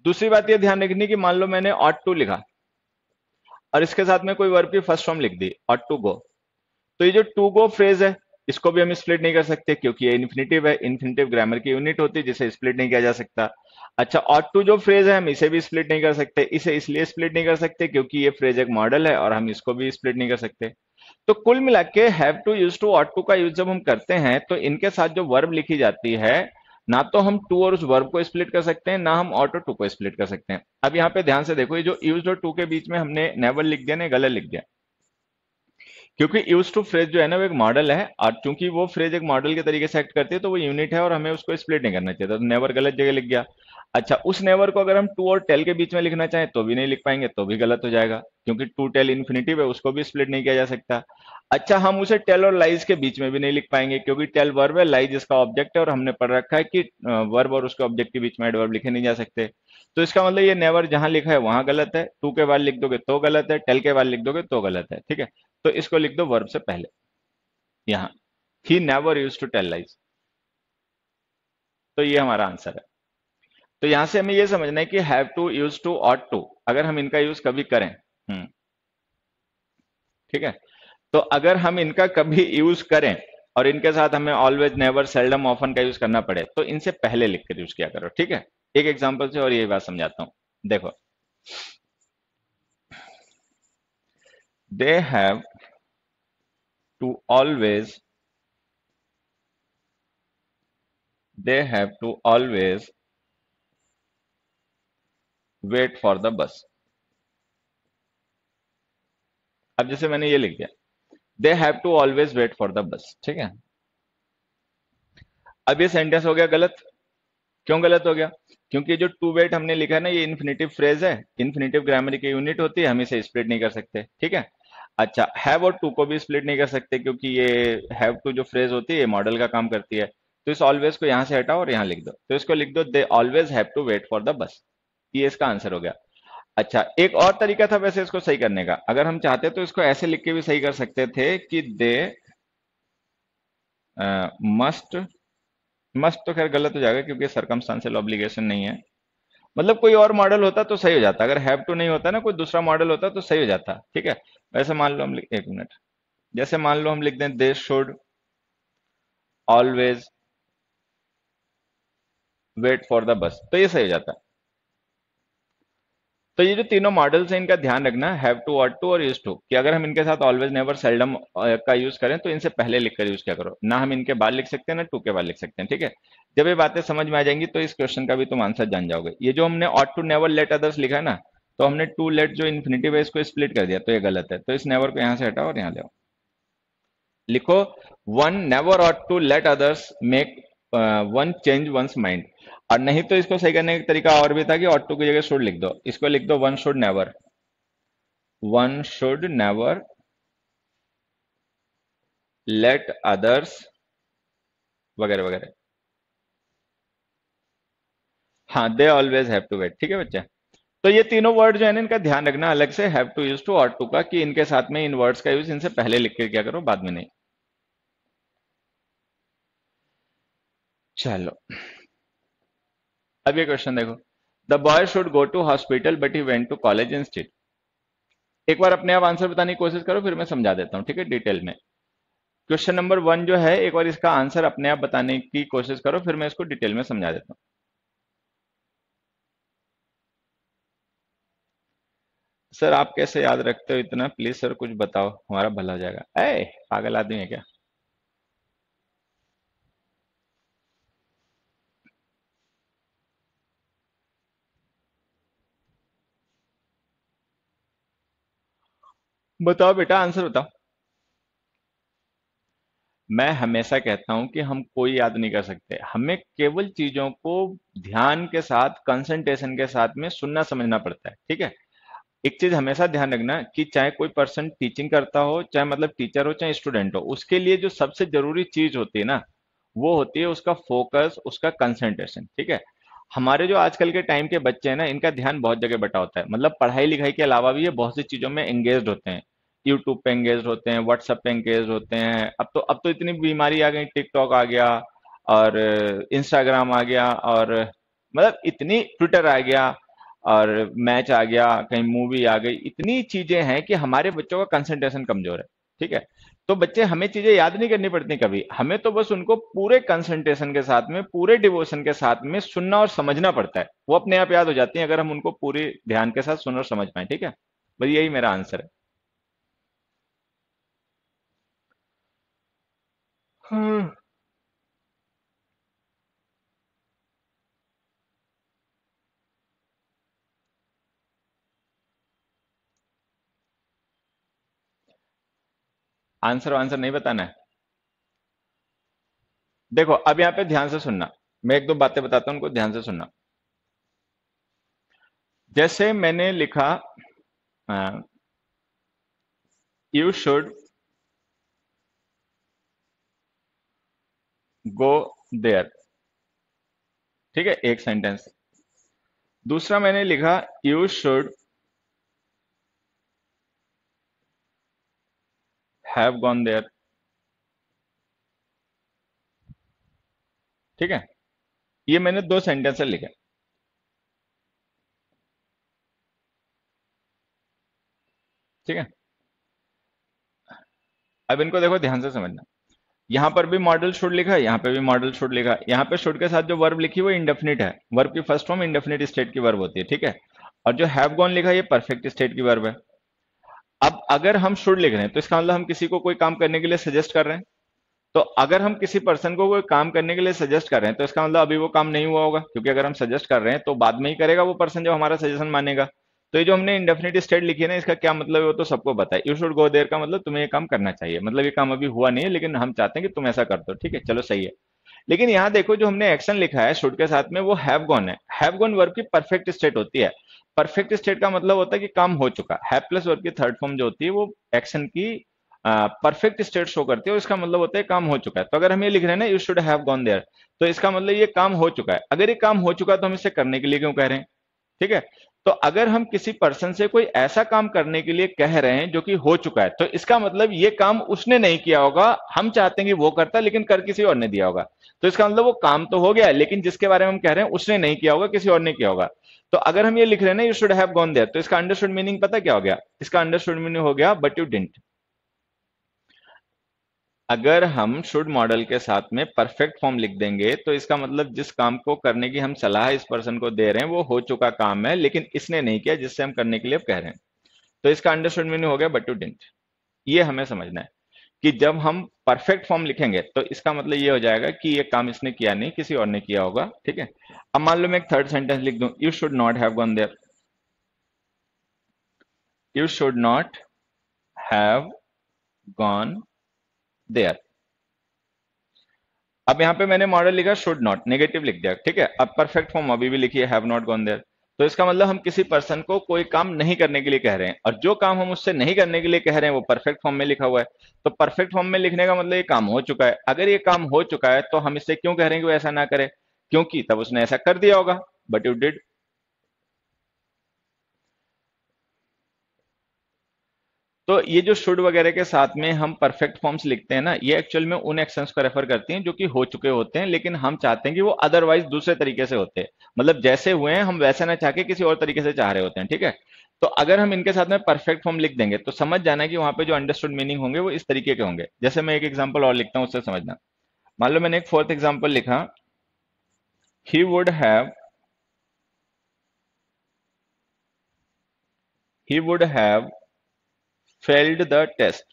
[SPEAKER 1] दूसरी बात ये ध्यान रखनी है कि मान लो मैंने ऑट टू लिखा और इसके साथ में कोई वर्ब की फर्स्ट फॉर्म लिख दी, ऑट टू गो, तो ये जो टू गो फ्रेज है, इसको भी हम स्प्लिट नहीं कर सकते क्योंकि ये इन्फिनेटिव है, इन्फिनेटिव ग्रामर की यूनिट होती है जिसे स्प्लिट नहीं किया जा सकता। अच्छा, ऑट टू जो फ्रेज है हम इसे भी स्प्लिट नहीं कर सकते, इसे इसलिए स्प्लिट नहीं कर सकते क्योंकि ये फ्रेज एक मॉडल है और हम इसको भी स्प्लिट नहीं कर सकते। तो कुल मिला के have to, use to, ought to का यूज जब हम करते हैं तो इनके साथ जो वर्ब लिखी जाती है, ना तो हम टू और उस वर्ब को स्प्लिट कर सकते हैं, ना हम ऑट और टू को स्प्लिट कर सकते हैं। अब यहाँ पे ध्यान से देखो, ये जो यूज और टू के बीच में हमने नेवर लिख दिया ना, गलत लिख दिया, क्योंकि यूज टू फ्रेज जो है ना वो एक मॉडल है, और चूंकि वो फ्रेज एक मॉडल के तरीके से एक्ट करती है तो वो यूनिट है और हमें उसको स्प्लिट नहीं करना चाहिए था, तो नेवर गलत जगह लिख गया। अच्छा, उस नेवर को अगर हम टू और टेल के बीच में लिखना चाहें तो भी नहीं लिख पाएंगे, तो भी गलत हो जाएगा क्योंकि टू टेल इन्फिनिटिव है, उसको भी स्प्लिट नहीं किया जा सकता। अच्छा, हम उसे टेल और लाइज के बीच में भी नहीं लिख पाएंगे क्योंकि टेल वर्ब है, लाइज इसका ऑब्जेक्ट है, और हमने पढ़ रखा है कि वर्ब और उसके ऑब्जेक्ट के बीच में एडवर्ब लिखे नहीं जा सकते। तो इसका मतलब ये नेवर जहां लिखा है वहां गलत है, टू के बाद लिख दोगे तो गलत है, टेल के बाद लिख दोगे तो गलत है। ठीक है, तो इसको लिख दो वर्ब से पहले, यहां, he never use to tell lies. तो ये हमारा आंसर है। तो यहां से हमें ये समझना है कि have to, use to, ought to, अगर हम इनका यूज कभी करें, ठीक है, तो अगर हम इनका कभी यूज करें और इनके साथ हमें ऑलवेज, नेवर, सेल्डम, ऑफन का यूज करना पड़े, तो इनसे पहले लिख कर यूज किया करो। ठीक है, एक एग्जांपल से और यही बात समझाता हूं। देखो, they have to always, they have to always wait for the bus. अब जैसे मैंने ये लिख दिया, they have to always wait for the bus, ठीक है, अब ये सेंटेंस हो गया गलत क्यों गलत हो गया? क्योंकि जो टू वेट हमने लिखा है ना, ये इन्फिनेटिव फ्रेज है, इन्फिनेटिव ग्रामर की यूनिट होती है, हम इसे स्प्लिट नहीं कर सकते, ठीक है। अच्छा, हैव और टू को भी स्प्लिट नहीं कर सकते, क्योंकि ये हैव टू जो फ्रेज होती है ये मॉडल का काम करती है। तो इस ऑलवेज को यहां से हटाओ और यहां लिख दो, तो इसको लिख दो they always have to wait for the bus. ये इसका आंसर हो गया। अच्छा, एक और तरीका था वैसे इसको सही करने का, अगर हम चाहते तो इसको ऐसे लिख के भी सही कर सकते थे कि दे मस्ट, मस्ट तो खैर गलत हो जाएगा क्योंकि सरकमस्टांशियल ऑब्लिगेशन नहीं है। मतलब कोई और मॉडल होता तो सही हो जाता, अगर हैव टू नहीं होता ना, कोई दूसरा मॉडल होता तो सही हो जाता, ठीक है। वैसे मान लो हम लिख, एक मिनट, जैसे मान लो हम लिख दें they should always wait for the bus, तो ये सही हो जाता। तो ये जो तीनों मॉडल्स हैं इनका ध्यान रखना, हैव टू, ऑट टू और यूज टू, कि अगर हम इनके साथ ऑलवेज नेवर सेल्डम का यूज करें तो इनसे पहले लिखकर यूज क्या करो, ना हम इनके बाद लिख सकते हैं ना टू के बाद लिख सकते हैं, ठीक है। जब ये बातें समझ में आ जाएंगी तो इस क्वेश्चन का भी तुम आंसर जान जाओगे। ये जो हमने ought to never let others लिखा है ना, तो हमने टू लेट जो इन्फिनिटिव है इसको स्प्लिट कर दिया, तो ये गलत है, तो इस नेवर को यहां से हटाओ और यहां ले आओ। लिखो one never ought to let others make one change one's mind. और नहीं तो इसको सही करने का तरीका और भी था कि ऑट टू की जगह शुड लिख दो, इसको लिख दो one should never, one should never let others वगैरह वगैरह। हाँ, they always have to wait, ठीक है बच्चे। तो ये तीनों वर्ड जो है ना इनका ध्यान रखना अलग से, हैव टू यूज टू और टू का, कि इनके साथ में इन वर्ड्स का यूज इनसे पहले लिख के क्या करो, बाद में नहीं। चलो, अब ये क्वेश्चन देखो, the boy should go to hospital but he went to college instead. एक बार अपने आप आंसर बताने की कोशिश करो, फिर मैं समझा देता हूँ, ठीक है, डिटेल में। क्वेश्चन नंबर वन जो है, एक बार इसका आंसर अपने आप बताने की कोशिश करो, फिर मैं इसको डिटेल में समझा देता हूँ। सर आप कैसे याद रखते हो इतना, प्लीज सर कुछ बताओ, हमारा भला हो जाएगा। ए पागल आदमी है क्या? बताओ बेटा, आंसर बताओ। मैं हमेशा कहता हूं कि हम कोई याद नहीं कर सकते, हमें केवल चीजों को ध्यान के साथ, कंसंट्रेशन के साथ में सुनना समझना पड़ता है, ठीक है। एक चीज हमेशा ध्यान रखना कि चाहे कोई पर्सन टीचिंग करता हो, चाहे मतलब टीचर हो, चाहे स्टूडेंट हो, उसके लिए जो सबसे जरूरी चीज होती है ना, वो होती है उसका फोकस, उसका कंसंट्रेशन, ठीक है। हमारे जो आजकल के टाइम के बच्चे हैं ना, इनका ध्यान बहुत जगह बटा होता है, मतलब पढ़ाई लिखाई के अलावा भी ये बहुत सी चीजों में एंगेज होते हैं। यूट्यूब पे एंगेज होते हैं, व्हाट्सएप पे एंगेज होते हैं, अब तो इतनी बीमारी आ गई, टिकटॉक आ गया और इंस्टाग्राम आ गया, और मतलब इतनी ट्विटर आ गया और मैच आ गया, कहीं मूवी आ गई, इतनी चीजें हैं कि हमारे बच्चों का कंसंट्रेशन कमजोर है, ठीक है। तो बच्चे, हमें चीजें याद नहीं करनी पड़ती कभी, हमें तो बस उनको पूरे कंसंट्रेशन के साथ में, पूरे डिवोशन के साथ में सुनना और समझना पड़ता है, वो अपने आप याद हो जाती है अगर हम उनको पूरे ध्यान के साथ सुन और समझ पाए, ठीक है। बस यही मेरा आंसर है। हाँ। आंसर आंसर नहीं बताना है। देखो अब यहाँ पे ध्यान से सुनना, मैं एक दो बातें बताता हूँ, उनको ध्यान से सुनना। जैसे मैंने लिखा यू शुड गो देयर, ठीक है, एक सेंटेंस। दूसरा मैंने लिखा you should have gone there, ठीक है। ये मैंने दो सेंटेंस लिखे, ठीक है। अब इनको देखो ध्यान से समझना, यहां पर भी मॉडल शुड लिखा है, यहाँ पे भी मॉडल शुड लिखा है, यहाँ पे शुड के साथ जो वर्ब लिखी है वो इंडेफिनिट है, वर्ब की फर्स्ट फॉर्म इंडेफिनिट स्टेट की वर्ब होती है, ठीक है। और जो हैव गॉन लिखा है ये परफेक्ट स्टेट की वर्ब है। अब अगर हम शुड लिख रहे हैं तो इसका मतलब हम किसी को कोई काम करने के लिए सजेस्ट कर रहे हैं। तो अगर हम किसी पर्सन को कोई काम करने के लिए सजेस्ट कर रहे हैं तो इसका मतलब अभी वो काम नहीं हुआ होगा, क्योंकि अगर हम सजेस्ट कर रहे हैं तो बाद में ही करेगा वो पर्सन जब हमारा सजेशन मानेगा। तो ये जो हमने इंडेफिनिट स्टेट लिखी है ना, इसका क्या मतलब है वो तो सबको पता है। यू शुड गो देयर का मतलब तुम्हें ये काम करना चाहिए, मतलब ये काम अभी हुआ नहीं है लेकिन हम चाहते हैं कि तुम ऐसा कर दो, ठीक है, चलो सही है। लेकिन यहाँ देखो जो हमने एक्शन लिखा है शुड के साथ में वो हैव गॉन है। हैव गॉन वर्ब की परफेक्ट स्टेट होती है। परफेक्ट स्टेट का मतलब होता है कि काम हो चुका। हैव प्लस वर्ब की थर्ड फॉर्म जो होती है वो एक्शन की परफेक्ट स्टेट शो करती है और इसका मतलब होता है काम हो चुका है। तो अगर हम ये लिख रहे हैं ना you should have gone there, तो इसका मतलब ये काम हो चुका है। अगर ये काम हो चुका है तो हम इसे करने के लिए क्यों कह रहे हैं? ठीक है। तो अगर हम किसी पर्सन से कोई ऐसा काम करने के लिए कह रहे हैं जो कि हो चुका है, तो इसका मतलब ये काम उसने नहीं किया होगा, हम चाहते हैं कि वो करता, लेकिन कर किसी और ने दिया होगा। तो इसका मतलब वो काम तो हो गया है, लेकिन जिसके बारे में हम कह रहे हैं उसने नहीं किया होगा, किसी और ने किया होगा। तो अगर हम ये लिख रहे हैं ना you should have gone there, तो इसका अंडरस्टूड मीनिंग पता क्या हो गया? इसका अंडरस्टूड मीनिंग हो गया बट यू डिडंट। अगर हम शुड मॉडल के साथ में परफेक्ट फॉर्म लिख देंगे तो इसका मतलब जिस काम को करने की हम सलाह इस पर्सन को दे रहे हैं वो हो चुका काम है, लेकिन इसने नहीं किया जिससे हम करने के लिए अब कह रहे हैं। तो इसका अंडरस्टूड मीनिंग हो गया बट यू डिडंट। ये हमें समझना है कि जब हम परफेक्ट फॉर्म लिखेंगे तो इसका मतलब ये हो जाएगा कि ये काम इसने किया नहीं, किसी और ने किया होगा। ठीक है। अब मान लो मैं एक थर्ड सेंटेंस लिख दूं, you should not have gone there. You should not have gone there. अब यहाँ पे मैंने मॉडल लिखा शुड नॉट, नेगेटिव लिख दिया। ठीक है। अब परफेक्ट फॉर्म अभी भी लिखिए हैव नॉट गॉन देयर। तो इसका मतलब हम किसी पर्सन को कोई काम नहीं करने के लिए कह रहे हैं, और जो काम हम उससे नहीं करने के लिए कह रहे हैं वो परफेक्ट फॉर्म में लिखा हुआ है। तो परफेक्ट फॉर्म में लिखने का मतलब ये काम हो चुका है। अगर ये काम हो चुका है तो हम इससे क्यों कह रहे हैं कि वो ऐसा ना करे? क्योंकि तब उसने ऐसा कर दिया होगा। But you did. तो ये जो शुड वगैरह के साथ में हम परफेक्ट फॉर्म्स लिखते हैं ना, ये एक्चुअल में उन एक्शंस को रेफर करती हैं जो कि हो चुके होते हैं, लेकिन हम चाहते हैं कि वो अदरवाइज दूसरे तरीके से होते हैं। मतलब जैसे हुए हैं हम वैसे ना चाह के किसी और तरीके से चाह रहे होते हैं। ठीक है। तो अगर हम इनके साथ में परफेक्ट फॉर्म लिख देंगे तो समझ जाना कि वहां पे जो अंडरस्टूड मीनिंग होंगे वो इस तरीके के होंगे। जैसे मैं एक एग्जाम्पल और लिखता हूँ, उससे समझना। मान लो मैंने एक फोर्थ एग्जाम्पल लिखा, he would have he would have failed the test.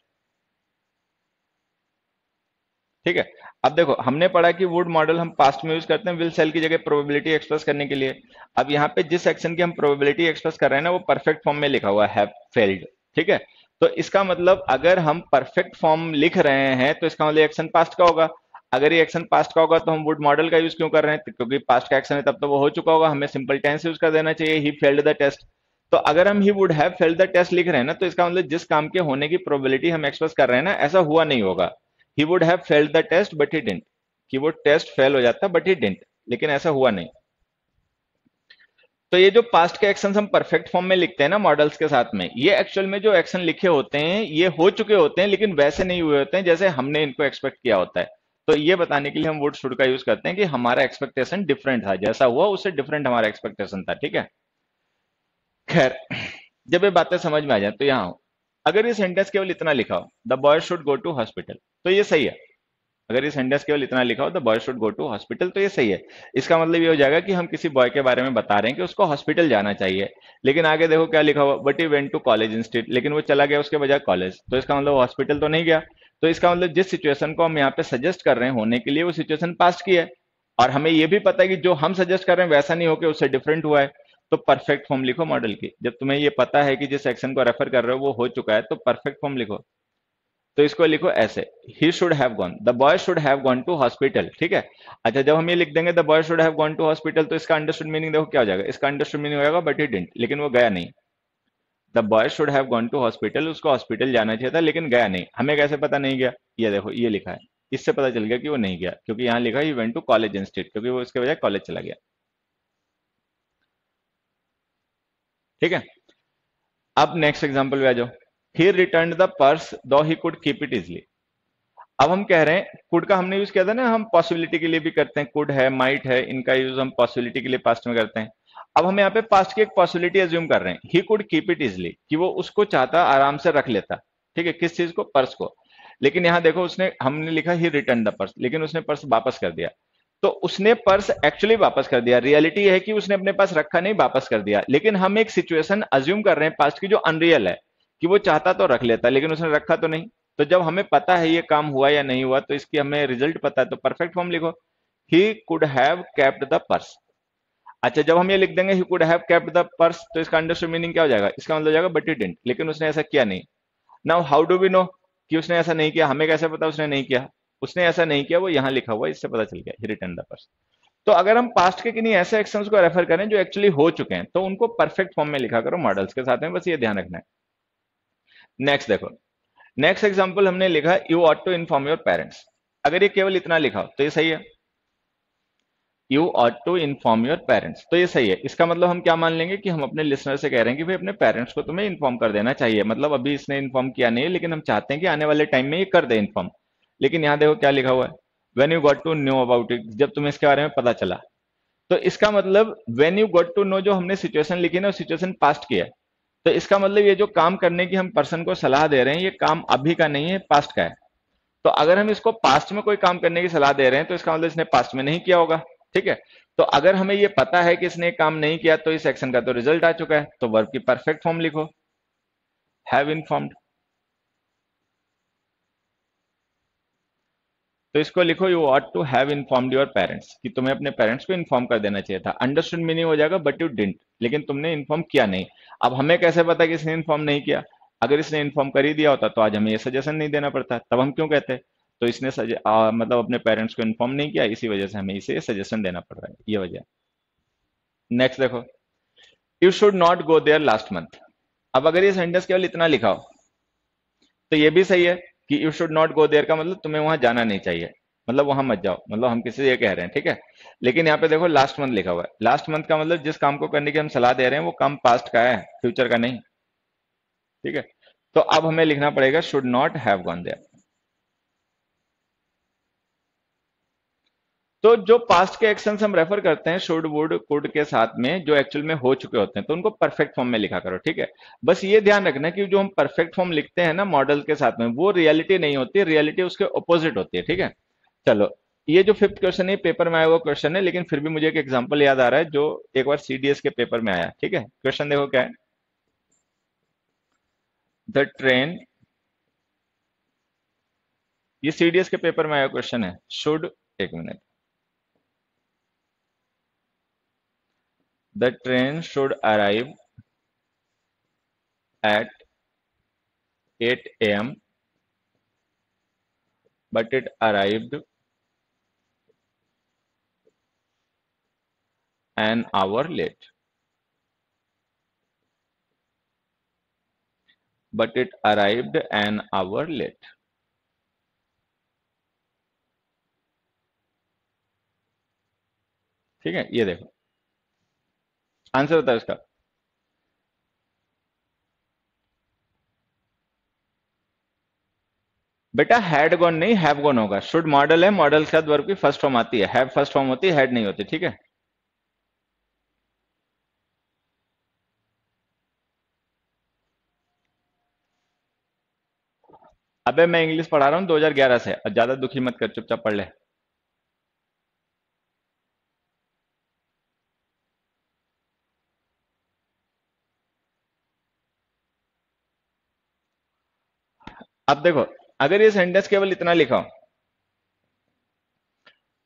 [SPEAKER 1] ठीक है। अब देखो हमने पढ़ा कि वुड मॉडल हम पास्ट में यूज करते हैं विल सेल की जगह प्रोबेबिलिटी एक्सप्रेस करने के लिए। अब यहाँ पे जिस एक्शन की हम प्रोबेबिलिटी एक्सप्रेस कर रहे हैं ना वो परफेक्ट फॉर्म में लिखा हुआ है फेल्ड। ठीक है। तो इसका मतलब अगर हम परफेक्ट फॉर्म लिख रहे हैं तो इसका मतलब एक्शन पास्ट का होगा। अगर ये एक्शन पास्ट का होगा तो हम वुड मॉडल का यूज क्यों कर रहे हैं? क्योंकि पास्ट का एक्शन है, तब तो वो हो चुका होगा, हमें सिंपल टेंस यूज कर देना चाहिए, ही फेल्ड द टेस्ट। तो अगर हम he would have failed the test लिख रहे हैं ना तो इसका मतलब जिस काम के होने की प्रोबेबिलिटी हम एक्सप्रेस कर रहे हैं ना ऐसा हुआ नहीं होगा। He would have failed the test but he didn't. कि वो टेस्ट फेल हो जाता बट ही डिडंट, लेकिन ऐसा हुआ नहीं। तो ये जो पास्ट के एक्शन हम परफेक्ट फॉर्म में लिखते हैं ना मॉडल्स के साथ में, ये एक्चुअल में जो एक्शन लिखे होते हैं ये हो चुके होते हैं, लेकिन वैसे नहीं हुए होते हैं जैसे हमने इनको एक्सपेक्ट किया होता है। तो ये बताने के लिए हम वुड शुड का यूज करते हैं कि हमारा एक्सपेक्टेशन डिफरेंट था, जैसा हुआ उससे डिफरेंट हमारा एक्सपेक्टेशन था। ठीक है। खैर, जब ये बातें समझ में आ जाए तो यहाँ अगर ये सेंटेंस केवल इतना लिखा हो the boy should go to hospital, तो ये सही है। अगर ये सेंटेंस केवल इतना लिखा हो the boy should go to hospital, तो ये सही है। इसका मतलब ये हो जाएगा कि हम किसी बॉय के बारे में बता रहे हैं कि उसको हॉस्पिटल जाना चाहिए। लेकिन आगे देखो क्या लिखा हुआ, but he went to college institute, लेकिन वो चला गया उसके बजाय कॉलेज, तो इसका मतलब हॉस्पिटल तो नहीं गया। तो इसका मतलब जिस सिचुएशन को हम यहाँ पे सजेस्ट कर रहे हैं होने के लिए वो सिचुएशन पास्ट की है, और हमें ये भी पता है कि जो हम सजेस्ट कर रहे हैं वैसा नहीं होकर उससे डिफरेंट हुआ है। तो परफेक्ट फॉर्म लिखो मॉडल की। जब तुम्हें ये पता है कि जिस एक्शन को रेफर कर रहे हो वो हो चुका है तो परफेक्ट फॉर्म लिखो। तो इसको लिखो ऐसे, he should have gone, the boy should have gone to hospital. ठीक है। अच्छा, जब हम ये लिख देंगे the boy should have gone to hospital तो इसका अंडरस्टूड मीनिंग देखो क्या हो जाएगा? इसका अंडरस्टूड मीनिंग हो जाएगा बट ही डिडंट, लेकिन वो गया नहीं। The boy should have gone to hospital, उसको हॉस्पिटल जाना चाहिए था लेकिन गया नहीं। हमें कैसे पता नहीं गया? ये देखो ये लिखा है, इससे पता चल गया कि वो नहीं गया, क्योंकि यहाँ लिखा he went to college institute, क्योंकि वो इसके बजाय कॉलेज चला गया। ठीक है। अब नेक्स्ट एग्जाम्पल पे आ जाओ, ही रिटर्न द पर्स दो he could keep it easily. अब हम कह रहे हैं कुड का हमने यूज किया था ना, हम पॉसिबिलिटी के लिए भी करते हैं, कुड है माइट है, इनका यूज हम पॉसिबिलिटी के लिए पास्ट में करते हैं। अब हम यहाँ पे पास्ट की एक पॉसिबिलिटी एज्यूम कर रहे हैं, he could keep it easily, कि वो उसको चाहता आराम से रख लेता। ठीक है। किस चीज को? पर्स को। लेकिन यहाँ देखो उसने, हमने लिखा ही रिटर्न द पर्स, लेकिन उसने पर्स वापस कर दिया। तो उसने पर्स एक्चुअली वापस कर दिया, रियलिटी है कि उसने अपने पास रखा नहीं, वापस कर दिया, लेकिन हम एक सिचुएशन अज्यूम कर रहे हैं पास्ट की जो अनरियल है, कि वो चाहता तो रख लेता लेकिन उसने रखा तो नहीं। तो जब हमें पता है ये काम हुआ या नहीं हुआ तो इसकी हमें रिजल्ट पता है, तो परफेक्ट फॉर्म लिखो, he could have kept the purse. अच्छा, जब हम ये लिख देंगे he could have kept the purse तो इसका अंडरस्टूड मीनिंग क्या हो जाएगा? इसका मतलब हो जाएगा बट ही डिडंट, लेकिन उसने ऐसा किया नहीं। Now how do we know कि उसने ऐसा नहीं किया? हमें कैसे पता उसने नहीं किया? उसने ऐसा नहीं किया, वो यहाँ लिखा हुआ है, इससे पता चल गया ही रिटर्न द पर्सन। तो अगर हम पास्ट के किन्हीं ऐसे एक्शंस को रेफर करें जो एक्चुअली हो चुके हैं, तो उनको परफेक्ट फॉर्म में लिखा करो मॉडल्स के साथ में, बस ये ध्यान रखना है। नेक्स्ट देखो, नेक्स्ट एग्जांपल हमने लिखा you ought to inform your parents. अगर ये केवल इतना लिखा हो तो ये सही है, you ought to inform your parents, तो ये सही है। इसका मतलब हम क्या मान लेंगे कि हम अपने लिसनर से कह रहे हैं कि भाई अपने पेरेंट्स को तुम्हें इन्फॉर्म कर देना चाहिए, मतलब अभी इसने इन्फॉर्म किया नहीं है लेकिन हम चाहते हैं कि आने वाले टाइम में ये कर दे इन्फॉर्म। लेकिन यहाँ देखो क्या लिखा हुआ है, when you got to know about it, जब तुम्हें इसके बारे में पता चला। तो इसका मतलब when you got to know, जो हमने सिचुएशन लिखी ना, सिचुएशन पास्ट की है। तो इसका मतलब ये जो काम करने की हम पर्सन को सलाह दे रहे हैं, ये काम अभी का नहीं है, पास्ट का है। तो अगर हम इसको पास्ट में कोई काम करने की सलाह दे रहे हैं तो इसका मतलब इसने पास्ट में नहीं किया होगा, ठीक है। तो अगर हमें ये पता है कि इसने काम नहीं किया, तो इस एक्शन का तो रिजल्ट आ चुका है, तो वर्ब की परफेक्ट फॉर्म लिखो, हैव इन्फॉर्म्ड। तो इसको लिखो you ought to have informed your parents, कि तुम्हें अपने पेरेंट्स को इन्फॉर्म कर देना चाहिए था। अंडरस्टूड मीनिंग हो जाएगा बट यू डिडंट, लेकिन तुमने इन्फॉर्म किया नहीं। अब हमें कैसे पता कि इसने इन्फॉर्म नहीं किया? अगर इसने इन्फॉर्म कर ही दिया होता तो आज हमें ये सजेशन नहीं देना पड़ता, तब हम क्यों कहते? तो इसने मतलब अपने पेरेंट्स को इन्फॉर्म नहीं किया, इसी वजह से हमें इसे सजेशन देना पड़ रहा है, ये वजह। नेक्स्ट देखो, you should not go there last month. अब अगर ये सेंटेंस केवल इतना लिखा हो तो ये भी सही है कि you should not go there का मतलब तुम्हें वहां जाना नहीं चाहिए, मतलब वहां मत जाओ, मतलब हम किसी से ये कह रहे हैं, ठीक है। लेकिन यहाँ पे देखो लास्ट मंथ लिखा हुआ है, लास्ट मंथ का मतलब जिस काम को करने की हम सलाह दे रहे हैं वो काम पास्ट का है, फ्यूचर का नहीं, ठीक है। तो अब हमें लिखना पड़ेगा should not have gone there. तो जो पास्ट के एक्शंस हम रेफर करते हैं शुड वुड कुड के साथ में, जो एक्चुअल में हो चुके होते हैं, तो उनको परफेक्ट फॉर्म में लिखा करो, ठीक है। बस ये ध्यान रखना कि जो हम परफेक्ट फॉर्म लिखते हैं ना मॉडल के साथ में, वो रियलिटी नहीं होती, रियलिटी उसके ऑपोजिट होती है, ठीक है। चलो, ये जो फिफ्थ क्वेश्चन है पेपर में आया हुआ क्वेश्चन है, लेकिन फिर भी मुझे एक एग्जांपल याद आ रहा है जो एक बार सीडीएस के पेपर में आया, ठीक है। क्वेश्चन देखो क्या है, द ट्रेन, ये सीडीएस के पेपर में आया क्वेश्चन है, शुड, एक minute, the train should arrive at 8 a.m. but it arrived an hour late. But it arrived an hour late. ठीक है, ये देखो आंसर होता है इसका। बेटा हैड गॉन नहीं, हैव गॉन होगा। शुड मॉडल है, मॉडल के साथ वर्ब की फर्स्ट फॉर्म आती है, हैव फर्स्ट फॉर्म होती है, हैड नहीं होती, ठीक है। अबे मैं इंग्लिश पढ़ा रहा हूँ 2011 से, अब ज्यादा दुखी मत कर, चुपचाप पढ़ ले। अब देखो, अगर ये सेंटेंस केवल इतना लिखा हो,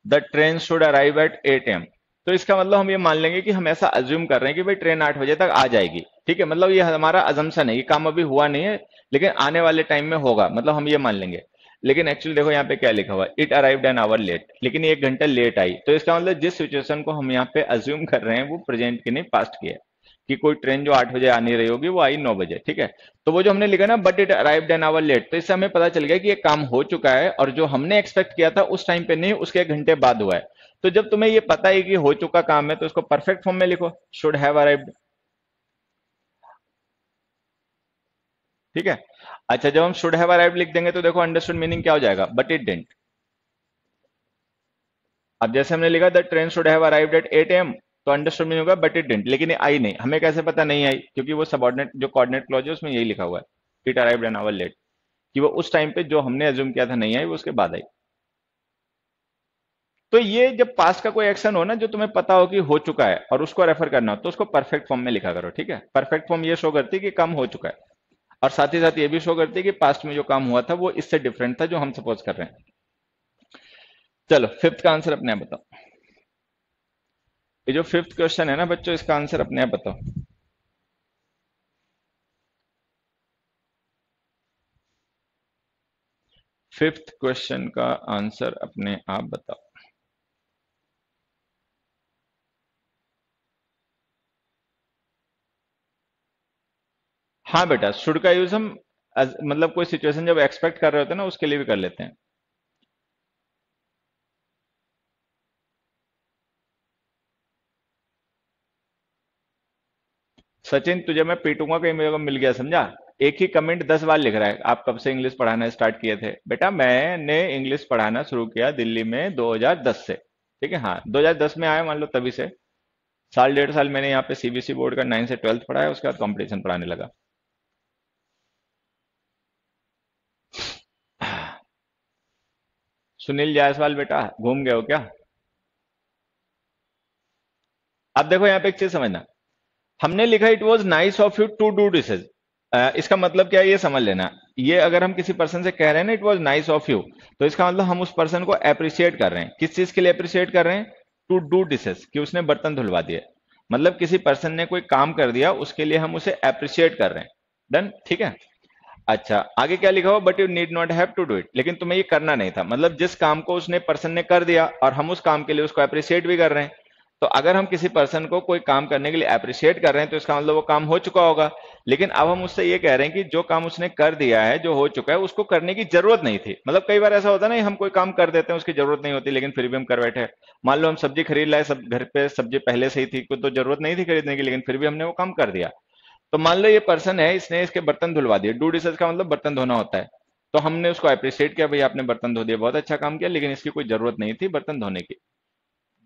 [SPEAKER 1] the train should arrive at 8 a.m., तो इसका मतलब हम ये मान लेंगे कि हम ऐसा अज्यूम कर रहे हैं कि भाई ट्रेन 8 बजे तक आ जाएगी, ठीक है। मतलब ये हमारा अजम्पशन है, ये काम अभी हुआ नहीं है लेकिन आने वाले टाइम में होगा, मतलब हम ये मान लेंगे। लेकिन एक्चुअली देखो यहाँ पे क्या लिखा हुआ है, it arrived an hour late, लेकिन ये 1 घंटा लेट आई। तो इसका मतलब जिस सिचुएशन को हम यहाँ पे अज्यूम कर रहे हैं वो प्रेजेंट की नहीं पास्ट की है, कि कोई ट्रेन जो 8 बजे आ नहीं रही होगी वो आई 9 बजे, ठीक है। तो वो जो हमने लिखा ना but it arrived an hour late, तो इससे हमें पता चल गया कि ये काम हो चुका है और जो हमने एक्सपेक्ट किया था उस टाइम पे नहीं, उसके 1 घंटे बाद हुआ है। तो जब तुम्हें ये पता है कि हो चुका काम है तो इसको परफेक्ट फॉर्म में लिखो, शुड हैव अराइव्ड, ठीक है। अच्छा, जब हम शुड हैव अराइव्ड लिख देंगे तो देखो अंडरस्टूड मीनिंग क्या हो जाएगा, बट इट डिडंट। अब जैसे हमने लिखा the train should have arrived at 8 a.m., तो अंडरस्टूड मीनिंग होगा बट इट डिडंट, लेकिन ये आई नहीं। हमें कैसे पता नहीं आई? क्योंकि वो सबऑर्डिनेट जो कोऑर्डिनेट क्लॉज है उसमें यही लिखा हुआ है, it arrived an hour late, कि वो उस टाइम पे जो हमने अज्यूम किया था नहीं आई, वो उसके बाद आई। तो ये जब पास्ट का कोई एक्शन हो ना जो तुम्हें पता हो कि हो चुका है और उसको रेफर करना हो, तो उसको परफेक्ट फॉर्म में लिखा करो, ठीक है। परफेक्ट फॉर्म ये शो करती है कि काम हो चुका है, और साथ ही साथ ये भी शो करती है कि पास्ट में जो काम हुआ था वो इससे डिफरेंट था जो हम सपोज कर रहे हैं। चलो फिफ्थ का आंसर अपने आप बताओ। ये जो फिफ्थ क्वेश्चन है ना बच्चों, इसका आंसर अपने आप बताओ। फिफ्थ क्वेश्चन का आंसर अपने आप बताओ। हाँ बेटा, शुड का यूज हम मतलब कोई सिचुएशन जब एक्सपेक्ट कर रहे होते हैं ना उसके लिए भी कर लेते हैं। सचिन तुझे मैं पीटूंगा कहीं मेरे को मिल गया, समझा? एक ही कमेंट 10 बार लिख रहा है, आप कब से इंग्लिश पढ़ाना स्टार्ट किए थे? बेटा मैंने इंग्लिश पढ़ाना शुरू किया दिल्ली में 2010 से। ठीक है, हाँ 2010 में आया मान लो, तभी से साल 1.5 साल मैंने यहाँ पे सीबीएसई बोर्ड का 9 से 12th पढ़ाया, उसके बाद कंपटीशन पढ़ाने लगा। सुनील जायसवाल बेटा, घूम गए हो क्या? अब देखो यहाँ पे एक चीज समझना, हमने लिखा it was nice of you to do this. इसका मतलब क्या है ये समझ लेना। ये अगर हम किसी पर्सन से कह रहे हैं ना it was nice of you, तो इसका मतलब हम उस पर्सन को अप्रिशिएट कर रहे हैं। किस चीज के लिए अप्रिशिएट कर रहे हैं? टू डू डिशेज, कि उसने बर्तन धुलवा दिए। मतलब किसी पर्सन ने कोई काम कर दिया, उसके लिए हम उसे अप्रिशिएट कर रहे हैं। डन, ठीक है। अच्छा, आगे क्या लिखा हुआ? But you need not have to do it, लेकिन तुम्हें ये करना नहीं था। मतलब जिस काम को उसने पर्सन ने कर दिया और हम उस काम के लिए उसको अप्रिशिएट भी कर रहे हैं। तो अगर हम किसी पर्सन को कोई काम करने के लिए अप्रिशिएट कर रहे हैं तो इसका मतलब वो काम हो चुका होगा। लेकिन अब हम उससे ये कह रहे हैं कि जो काम उसने कर दिया है, जो हो चुका है, उसको करने की जरूरत नहीं थी। मतलब कई बार ऐसा होता है ना, हम कोई काम कर देते हैं उसकी जरूरत नहीं होती लेकिन फिर भी हम कर बैठे हैं। मान लो हम सब्जी खरीद लाए, सब घर पे सब्जी पहले से ही थी, कोई तो जरूरत नहीं थी खरीदने की, लेकिन फिर भी हमने वो काम कर दिया। तो मान लो ये पर्सन है, इसने इसके बर्तन धुलवा दिए। डू डिशेज का मतलब बर्तन धोना होता है। तो हमने उसको अप्रिशिएट किया, भाई आपने बर्तन धो दिया, बहुत अच्छा काम किया, लेकिन इसकी कोई जरूरत नहीं थी बर्तन धोने की।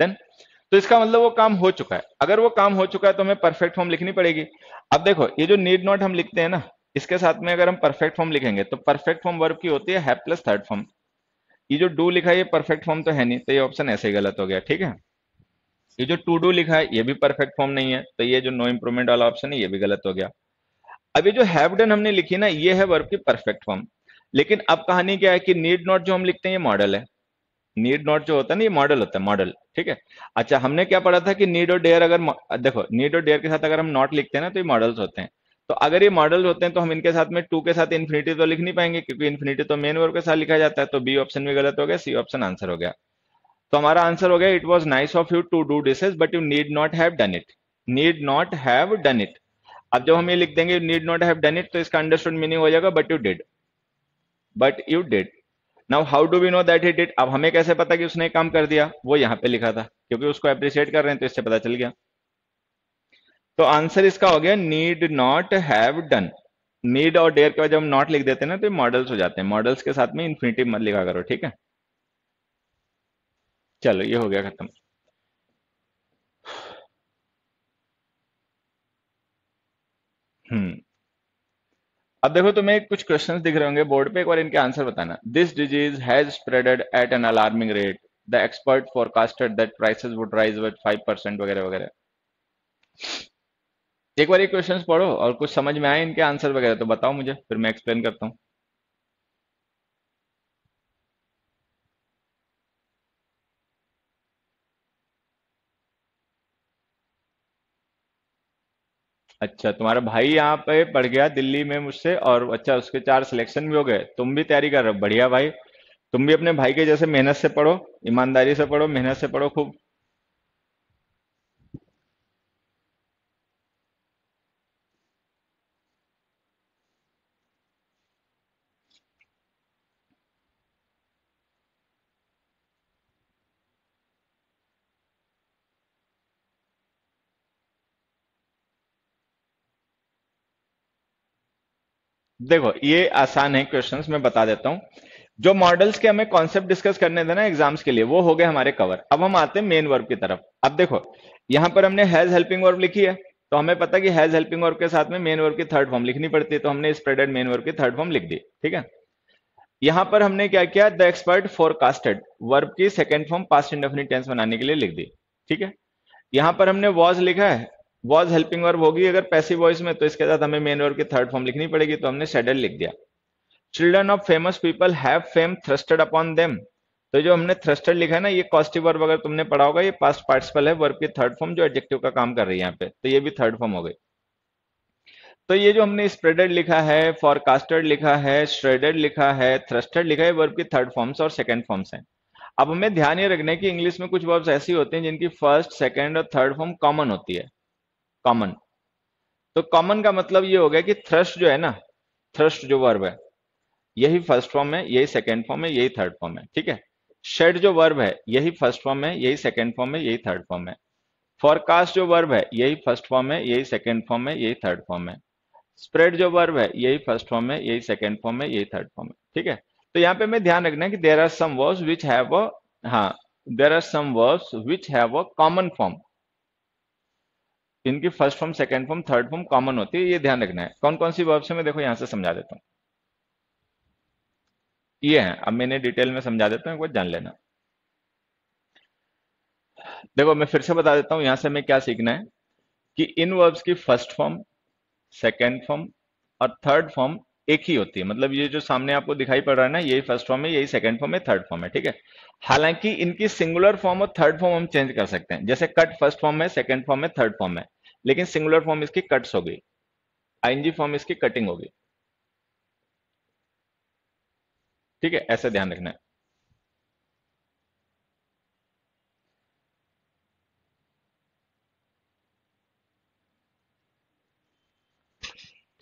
[SPEAKER 1] देन तो इसका मतलब वो काम हो चुका है। अगर वो काम हो चुका है तो हमें परफेक्ट फॉर्म लिखनी पड़ेगी। अब देखो ये जो नीड नॉट हम लिखते हैं ना, इसके साथ में अगर हम परफेक्ट फॉर्म लिखेंगे तो परफेक्ट फॉर्म वर्ब की होती है हैव प्लस थर्ड फॉर्म। ये जो डू लिखा है ये परफेक्ट फॉर्म तो है नहीं, तो ये ऑप्शन ऐसे ही गलत हो गया। ठीक है, ये जो टू डू लिखा है ये भी परफेक्ट फॉर्म नहीं है, तो ये जो नो इंप्रूवमेंट वाला ऑप्शन है ये भी गलत हो गया। अब ये जो हैव डन हमने लिखी ना, ये है वर्ब की परफेक्ट फॉर्म। लेकिन अब कहानी क्या है कि नीड नॉट जो हम लिखते हैं ये मॉडल है। नीड नॉट जो होता है ना, ये मॉडल होता है, मॉडल। ठीक है। अच्छा, हमने क्या पढ़ा था कि नीड और डेयर, अगर देखो नीड और डेयर के साथ अगर हम नॉट लिखते हैं ना तो ये मॉडल्स होते हैं। तो अगर ये मॉडल होते हैं तो हम इनके साथ में टू के साथ इन्फिनिटी तो लिख नहीं पाएंगे, क्योंकि इन्फिनिटी तो मेन वर्ब के साथ लिखा जाता है। तो बी ऑप्शन भी गलत हो गया, सी ऑप्शन आंसर हो गया। तो हमारा आंसर हो गया it was nice of you to do this but you need not have done it. Need not have done it. अब जब हम ये लिख देंगे need not have done it, तो इसका अंडरस्टूड मीनिंग हो जाएगा but you did. But you did. Now how do we know that he did? अब हमें कैसे पता कि उसने काम कर दिया? वो यहाँ पे लिखा था, क्योंकि उसको अप्रिशिएट कर रहे हैं तो इससे पता चल गया। तो आंसर इसका हो गया need not have done. Need और डेयर के बाद जब हम नॉट लिख देते हैं ना तो मॉडल्स हो जाते हैं। मॉडल्स के साथ में इन्फिनिटिव मत लिखा करो, ठीक है। चलो ये हो गया खत्म। हम्म। अब देखो तुम्हें कुछ क्वेश्चंस दिख रहे होंगे बोर्ड पे, एक बार इनके आंसर बताना। This disease has spreaded at an alarming rate, the expert forecasted that prices would rise with 5% वगैरह वगैरह। एक बार ये क्वेश्चंस पढ़ो और कुछ समझ में आए इनके आंसर वगैरह तो बताओ मुझे, फिर मैं एक्सप्लेन करता हूँ। अच्छा, तुम्हारा भाई यहाँ पे पढ़ गया दिल्ली में मुझसे, और अच्छा उसके 4 सिलेक्शन भी हो गए। तुम भी तैयारी कर रहे हो, बढ़िया भाई। तुम भी अपने भाई के जैसे मेहनत से पढ़ो, ईमानदारी से पढ़ो, मेहनत से पढ़ो खूब। देखो ये आसान है क्वेश्चंस, मैं बता देता हूँ। जो मॉडल्स के हमें कॉन्सेप्ट डिस्कस करने थे ना एग्जाम्स के लिए, वो हो गए हमारे कवर। अब हम आते हैं मेन वर्ब की तरफ। अब देखो यहाँ पर हमने हैज हेल्पिंग वर्ब लिखी है, तो हमें पता है कि हैज हेल्पिंग वर्ब के साथ में मेन वर्ब की थर्ड फॉर्म लिखनी पड़ती है, तो हमने स्प्रेडेड मेन वर्ब की थर्ड फॉर्म लिख दी। ठीक है। यहां पर हमने क्या किया, द एक्सपर्ट फोरकास्टेड वर्ब की second form past indefinite tense बनाने के लिए लिख दी। ठीक है। यहां पर हमने वॉज लिखा है, वॉज हेल्पिंग वर्ब होगी अगर पैसिव वॉइस में, तो इसके साथ हमें मेन वर्ब की थर्ड फॉर्म लिखनी पड़ेगी, तो हमने शेडल लिख दिया। Children of famous people have fame thrusted upon them. तो जो हमने थ्रस्टेड लिखा है ना, ये कॉस्टिव वर्ब अगर तुमने पढ़ा होगा, ये पास्ट पार्टिसिपल है, वर्ब की थर्ड फॉर्म जो एडजेक्टिव का काम कर रही है यहाँ पे, तो ये भी थर्ड फॉर्म हो गई। तो ये जो हमने स्प्रेडेड लिखा है, फोरकास्टेड लिखा है, श्रेडेड लिखा है, थ्रस्टेड लिखा है, वर्ब की थर्ड फॉर्म्स और सेकंड फॉर्म्स हैं। अब हमें ध्यान ये रखना है कि इंग्लिश में कुछ वर्ब्स ऐसी होते हैं जिनकी फर्स्ट, सेकंड और थर्ड फॉर्म कॉमन होती है। कॉमन, तो कॉमन का मतलब ये हो गया कि थ्रस्ट जो है ना, थ्रस्ट जो वर्ब है, यही फर्स्ट फॉर्म है, यही सेकंड फॉर्म है, यही थर्ड फॉर्म है, ठीक है। शेड जो वर्ब है, यही फर्स्ट फॉर्म है, यही सेकंड फॉर्म है, यही थर्ड फॉर्म है। फोरकास्ट जो वर्ब है, यही फर्स्ट फॉर्म है, यही सेकंड फॉर्म है, यही थर्ड फॉर्म है। स्प्रेड जो वर्ब है, यही फर्स्ट फॉर्म है, यही सेकंड फॉर्म है, यही थर्ड फॉर्म है, ठीक है। तो यहाँ पे हमें ध्यान रखना है कि there are some verbs which have a, हाँ, there are some verbs which have a common form. इनकी first form, second form, third form common होती है, ये ध्यान रखना है। कौन कौन सी वर्ब्स है मैं देखो यहाँ से समझा देता हूँ। ये है, अब मैंने डिटेल में समझा देता हूँ, एक बार जान लेना। देखो मैं फिर से बता देता हूँ यहाँ से हमें क्या सीखना है कि इन वर्ब्स की फर्स्ट फॉर्म, सेकेंड फॉर्म और थर्ड फॉर्म एक ही होती है। मतलब ये जो सामने आपको दिखाई पड़ रहा है ना, यही फर्स्ट फॉर्म है, यही सेकंड फॉर्म है, थर्ड फॉर्म है, ठीक है। हालांकि इनकी सिंगुलर फॉर्म और थर्ड फॉर्म हम चेंज कर सकते हैं। जैसे कट फर्स्ट फॉर्म है, सेकंड फॉर्म है, थर्ड फॉर्म है, लेकिन सिंगुलर फॉर्म इसकी कट्स हो गई, आईएनजी फॉर्म इसकी कटिंग होगी, ठीक है। ऐसे ध्यान रखना है,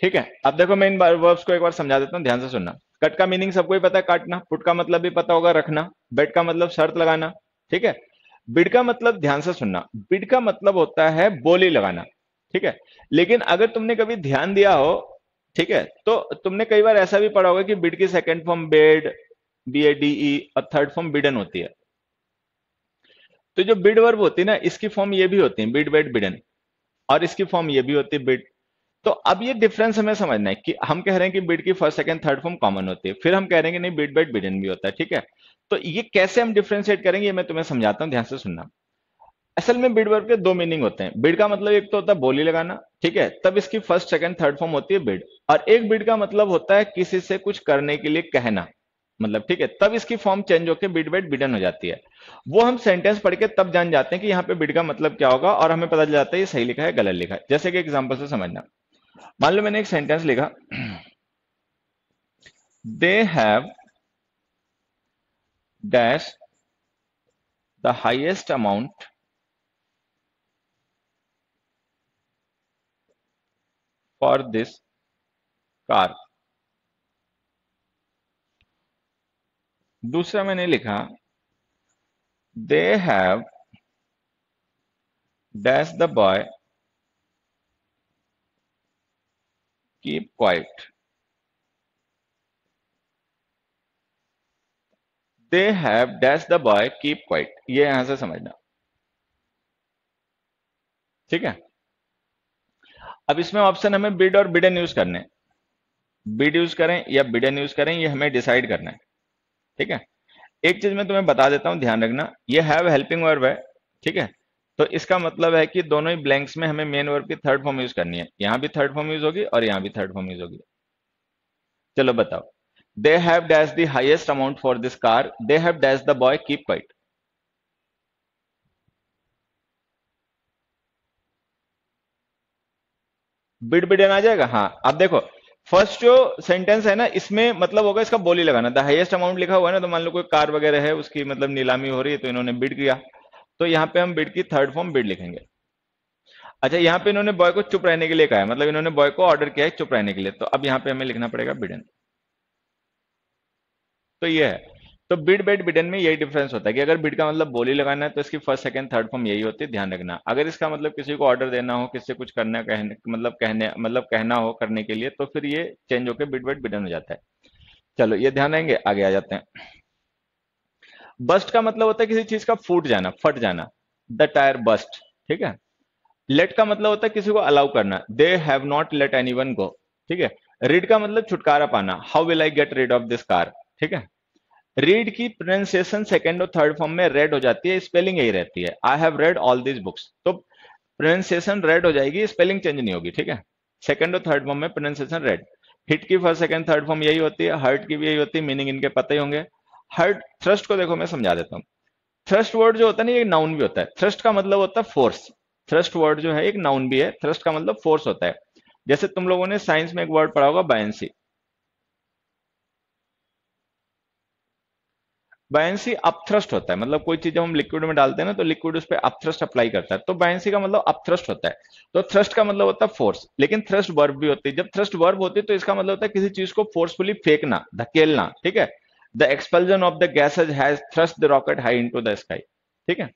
[SPEAKER 1] ठीक है। अब देखो मैं इन वर्ब्स को एक बार समझा देता हूँ, ध्यान से सुनना। कट का मीनिंग सबको ही पता है, काटना। पुट का मतलब भी पता होगा, रखना। बेट का मतलब शर्त लगाना, ठीक है। बिड का मतलब, ध्यान से सुनना, बिड का मतलब होता है बोली लगाना, ठीक है। लेकिन अगर तुमने कभी ध्यान दिया हो, ठीक है, तो तुमने कई बार ऐसा भी पढ़ा होगा कि बिड की सेकंड फॉर्म बेड, BADE, और थर्ड फॉर्म बिडन होती है। तो जो बिड वर्ब होती है ना, इसकी फॉर्म ये भी होती है, बिड, बेड, बिडन, और इसकी फॉर्म ये भी होती है, बिड। तो अब ये डिफरेंस हमें समझना है कि हम कह रहे हैं कि बिड की first, second, third form common होती है, फिर हम कह रहे हैं कि नहीं, बिड, बेड, बिडन भी होता है, ठीक है। तो ये कैसे हम डिफ्रेंशिएट करेंगे, ये मैं तुम्हें समझाता हूं, ध्यान से सुनना। असल में बिड वर्ब के दो मीनिंग होते हैं। बिड का मतलब एक तो होता है बोली लगाना, ठीक है, तब इसकी फर्स्ट, सेकंड, थर्ड फॉर्म होती है बिड। और एक बिड का मतलब होता है किसी से कुछ करने के लिए कहना, मतलब, ठीक है, तब इसकी फॉर्म चेंज होकर बिड, बेड, बिडन हो जाती है। वो हम सेंटेंस पढ़ के तब जान जाते हैं कि यहाँ पे बिड का मतलब क्या होगा, और हमें पता चल जाता है ये सही लिखा है, गलत लिखा है। जैसे कि एग्जाम्पल से समझना, मान लो मैंने एक सेंटेंस लिखा, दे have dash the highest amount for this car. दूसरा मैंने लिखा, दे have dash the boy keep quite. They have dash the boy keep quite, ये यहां से समझना, ठीक है। अब इसमें ऑप्शन हमें बिड और बिडन यूज करने हैं। बिड यूज करें या बिडन यूज करें, ये हमें डिसाइड करना है, ठीक है। एक चीज मैं तुम्हें बता देता हूं, ध्यान रखना, ये हैव हेल्पिंग वर्ब है, ठीक है। तो इसका मतलब है कि दोनों ही ब्लैंक्स में हमें मेन वर्ब की थर्ड फॉर्म यूज करनी है। यहां भी थर्ड फॉर्म यूज होगी और यहां भी थर्ड फॉर्म यूज होगी। चलो बताओ, they have dash the highest amount for this car, they have dash the boy keep quiet. Bid bidden आ जाएगा, हाँ। अब देखो, फर्स्ट जो सेंटेंस है ना, इसमें मतलब होगा इसका बोली लगाना। द हाईएस्ट अमाउंट लिखा हुआ है ना, तो मान लो कोई कार वगैरह है, उसकी मतलब नीलामी हो रही है, तो इन्होंने बिड किया, तो यहाँ पे हम बिड की थर्ड फॉर्म बिड लिखेंगे। अच्छा, यहाँ पे इन्होंने बॉय को चुप रहने के लिए कहा है, मतलब इन्होंने बॉय को ऑर्डर किया है चुप रहने के लिए, तो अब यहाँ पे हमें लिखना पड़ेगा बिडन। तो ये है। तो बिड, बेड, बिडन में यही डिफरेंस होता है कि अगर बिड का मतलब बोली लगाना है तो इसकी फर्स्ट, सेकंड, थर्ड फॉर्म यही होती है, ध्यान रखना। अगर इसका मतलब किसी को ऑर्डर देना हो, किसी से कुछ करना, कहने मतलब कहना हो, करने के लिए, तो फिर ये चेंज होकर बिड, बेड, बिडन हो जाता है। चलो ये ध्यान रहेंगे, आगे आ जाते हैं। बस्ट का मतलब होता है किसी चीज का फूट जाना, फट जाना, द टायर बस्ट, ठीक है। लेट का मतलब होता है किसी को अलाउ करना, they have not let any one go, ठीक है। रीड का मतलब छुटकारा पाना, how will I get rid of this car, ठीक है। रीड की प्रोनाउंसिएशन सेकंड और थर्ड फॉर्म में रेड हो जाती है, स्पेलिंग यही रहती है, I have read all this books. तो प्रोनाउंसिएशन रेड हो जाएगी, स्पेलिंग चेंज नहीं होगी, ठीक है। सेकंड और थर्ड फॉर्म में प्रोनाउंसिएशन रेड। हिट की फर्स्ट, सेकंड, थर्ड फॉर्म यही होती है, हर्ट की भी यही होती है, मीनिंग इनके पता ही होंगे। हर्ट, थ्रस्ट को देखो मैं समझा देता हूँ। थ्रस्ट वर्ड जो होता है ना, ये नाउन भी होता है। थ्रस्ट का मतलब होता है फोर्स। थ्रस्ट वर्ड जो है एक नाउन भी है, थ्रस्ट का मतलब फोर्स होता है। जैसे तुम लोगों ने साइंस में एक वर्ड पढ़ा होगा, बायंसी। बायंसी अपथ्रस्ट होता है, मतलब कोई चीज जब हम लिक्विड में डालते हैं ना, तो लिक्विड उस पर अपथ्रस्ट अप्लाई करता है, तो बायंसी का मतलब अपथ्रस्ट होता है। तो थ्रस्ट का मतलब होता है फोर्स, लेकिन थ्रस्ट वर्ब भी होती है। जब थ्रस्ट वर्ब होती है तो इसका मतलब होता है किसी चीज को फोर्सफुली फेंकना, धकेलना, ठीक है। The expulsion of the gases has thrust the rocket high into the sky, ठीक है।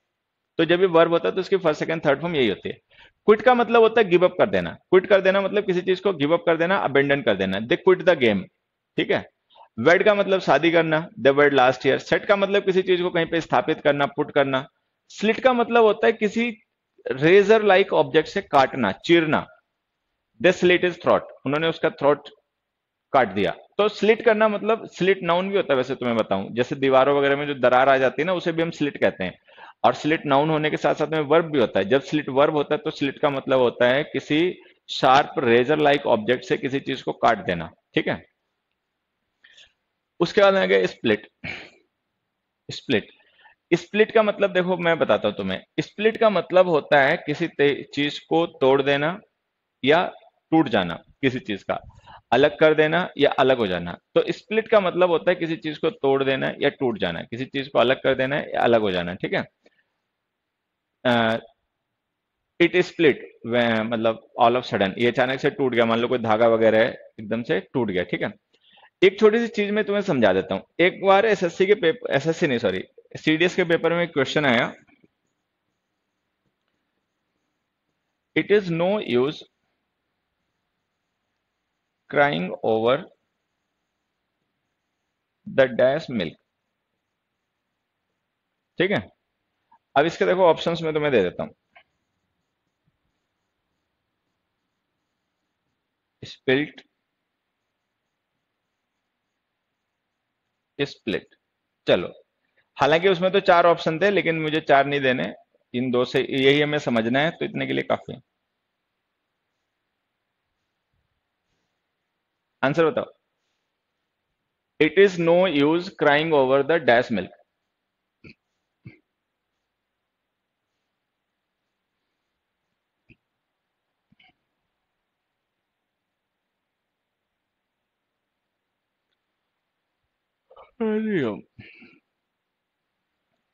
[SPEAKER 1] तो जब ये वर्ब होता है तो इसकी फर्स्ट सेकंड थर्ड फॉर्म यही होती है। क्विट का मतलब होता है गिव अप कर देना। क्विट कर देना मतलब किसी चीज को गिव अप कर देना, अबेंडन कर देना। दे क्विट द गेम, ठीक है। वेड का मतलब शादी करना, the wed last year. Set का मतलब किसी चीज को कहीं पे स्थापित करना, पुट करना। स्लिट का मतलब होता है किसी रेजर लाइक ऑब्जेक्ट से काटना, चीरना। दे स्लिट इज थ्रोट, उन्होंने उसका थ्रोट काट दिया। तो स्लिट करना मतलब, स्लिट नाउन भी होता है वैसे, तुम्हें बताऊं, जैसे दीवारों वगैरह में जो दरार आ जाती है ना, उसे भी हम स्लिट कहते हैं। और स्लिट नाउन होने के साथ साथ में वर्ब भी होता है। जब स्लिट वर्ब होता है तो स्लिट का मतलब होता है किसी शार्प रेजर लाइक ऑब्जेक्ट से किसी चीज को काट देना, ठीक है। उसके बाद आ गया स्प्लिट। स्प्लिट, स्प्लिट का मतलब देखो मैं बताता हूं तुम्हें। स्प्लिट का मतलब होता है किसी चीज को तोड़ देना या टूट जाना, किसी चीज का अलग कर देना या अलग हो जाना। तो स्प्लिट का मतलब होता है किसी चीज को तोड़ देना या टूट जाना, किसी चीज को अलग कर देना या अलग हो जाना, ठीक है। इट स्प्लिट, मतलब ऑल ऑफ सडन, ये अचानक से टूट गया, मान लो कोई धागा वगैरह है, एकदम से टूट गया, ठीक है। एक छोटी सी चीज मैं तुम्हें समझा देता हूँ। एक बार एसएससी के पेपर, एसएससी नहीं सॉरी, सीडीएस के पेपर में एक क्वेश्चन आया। It is no use crying over the dash milk, ठीक है। अब इसके देखो ऑप्शंस में तुम्हें दे देता हूँ। स्पिल्ट, स्प्लिट, चलो। हालांकि उसमें तो चार ऑप्शन थे, लेकिन मुझे चार नहीं देने, इन दो से यही हमें समझना है, तो इतने के लिए काफी है। आंसर बताओ। It is no use crying over the dash milk.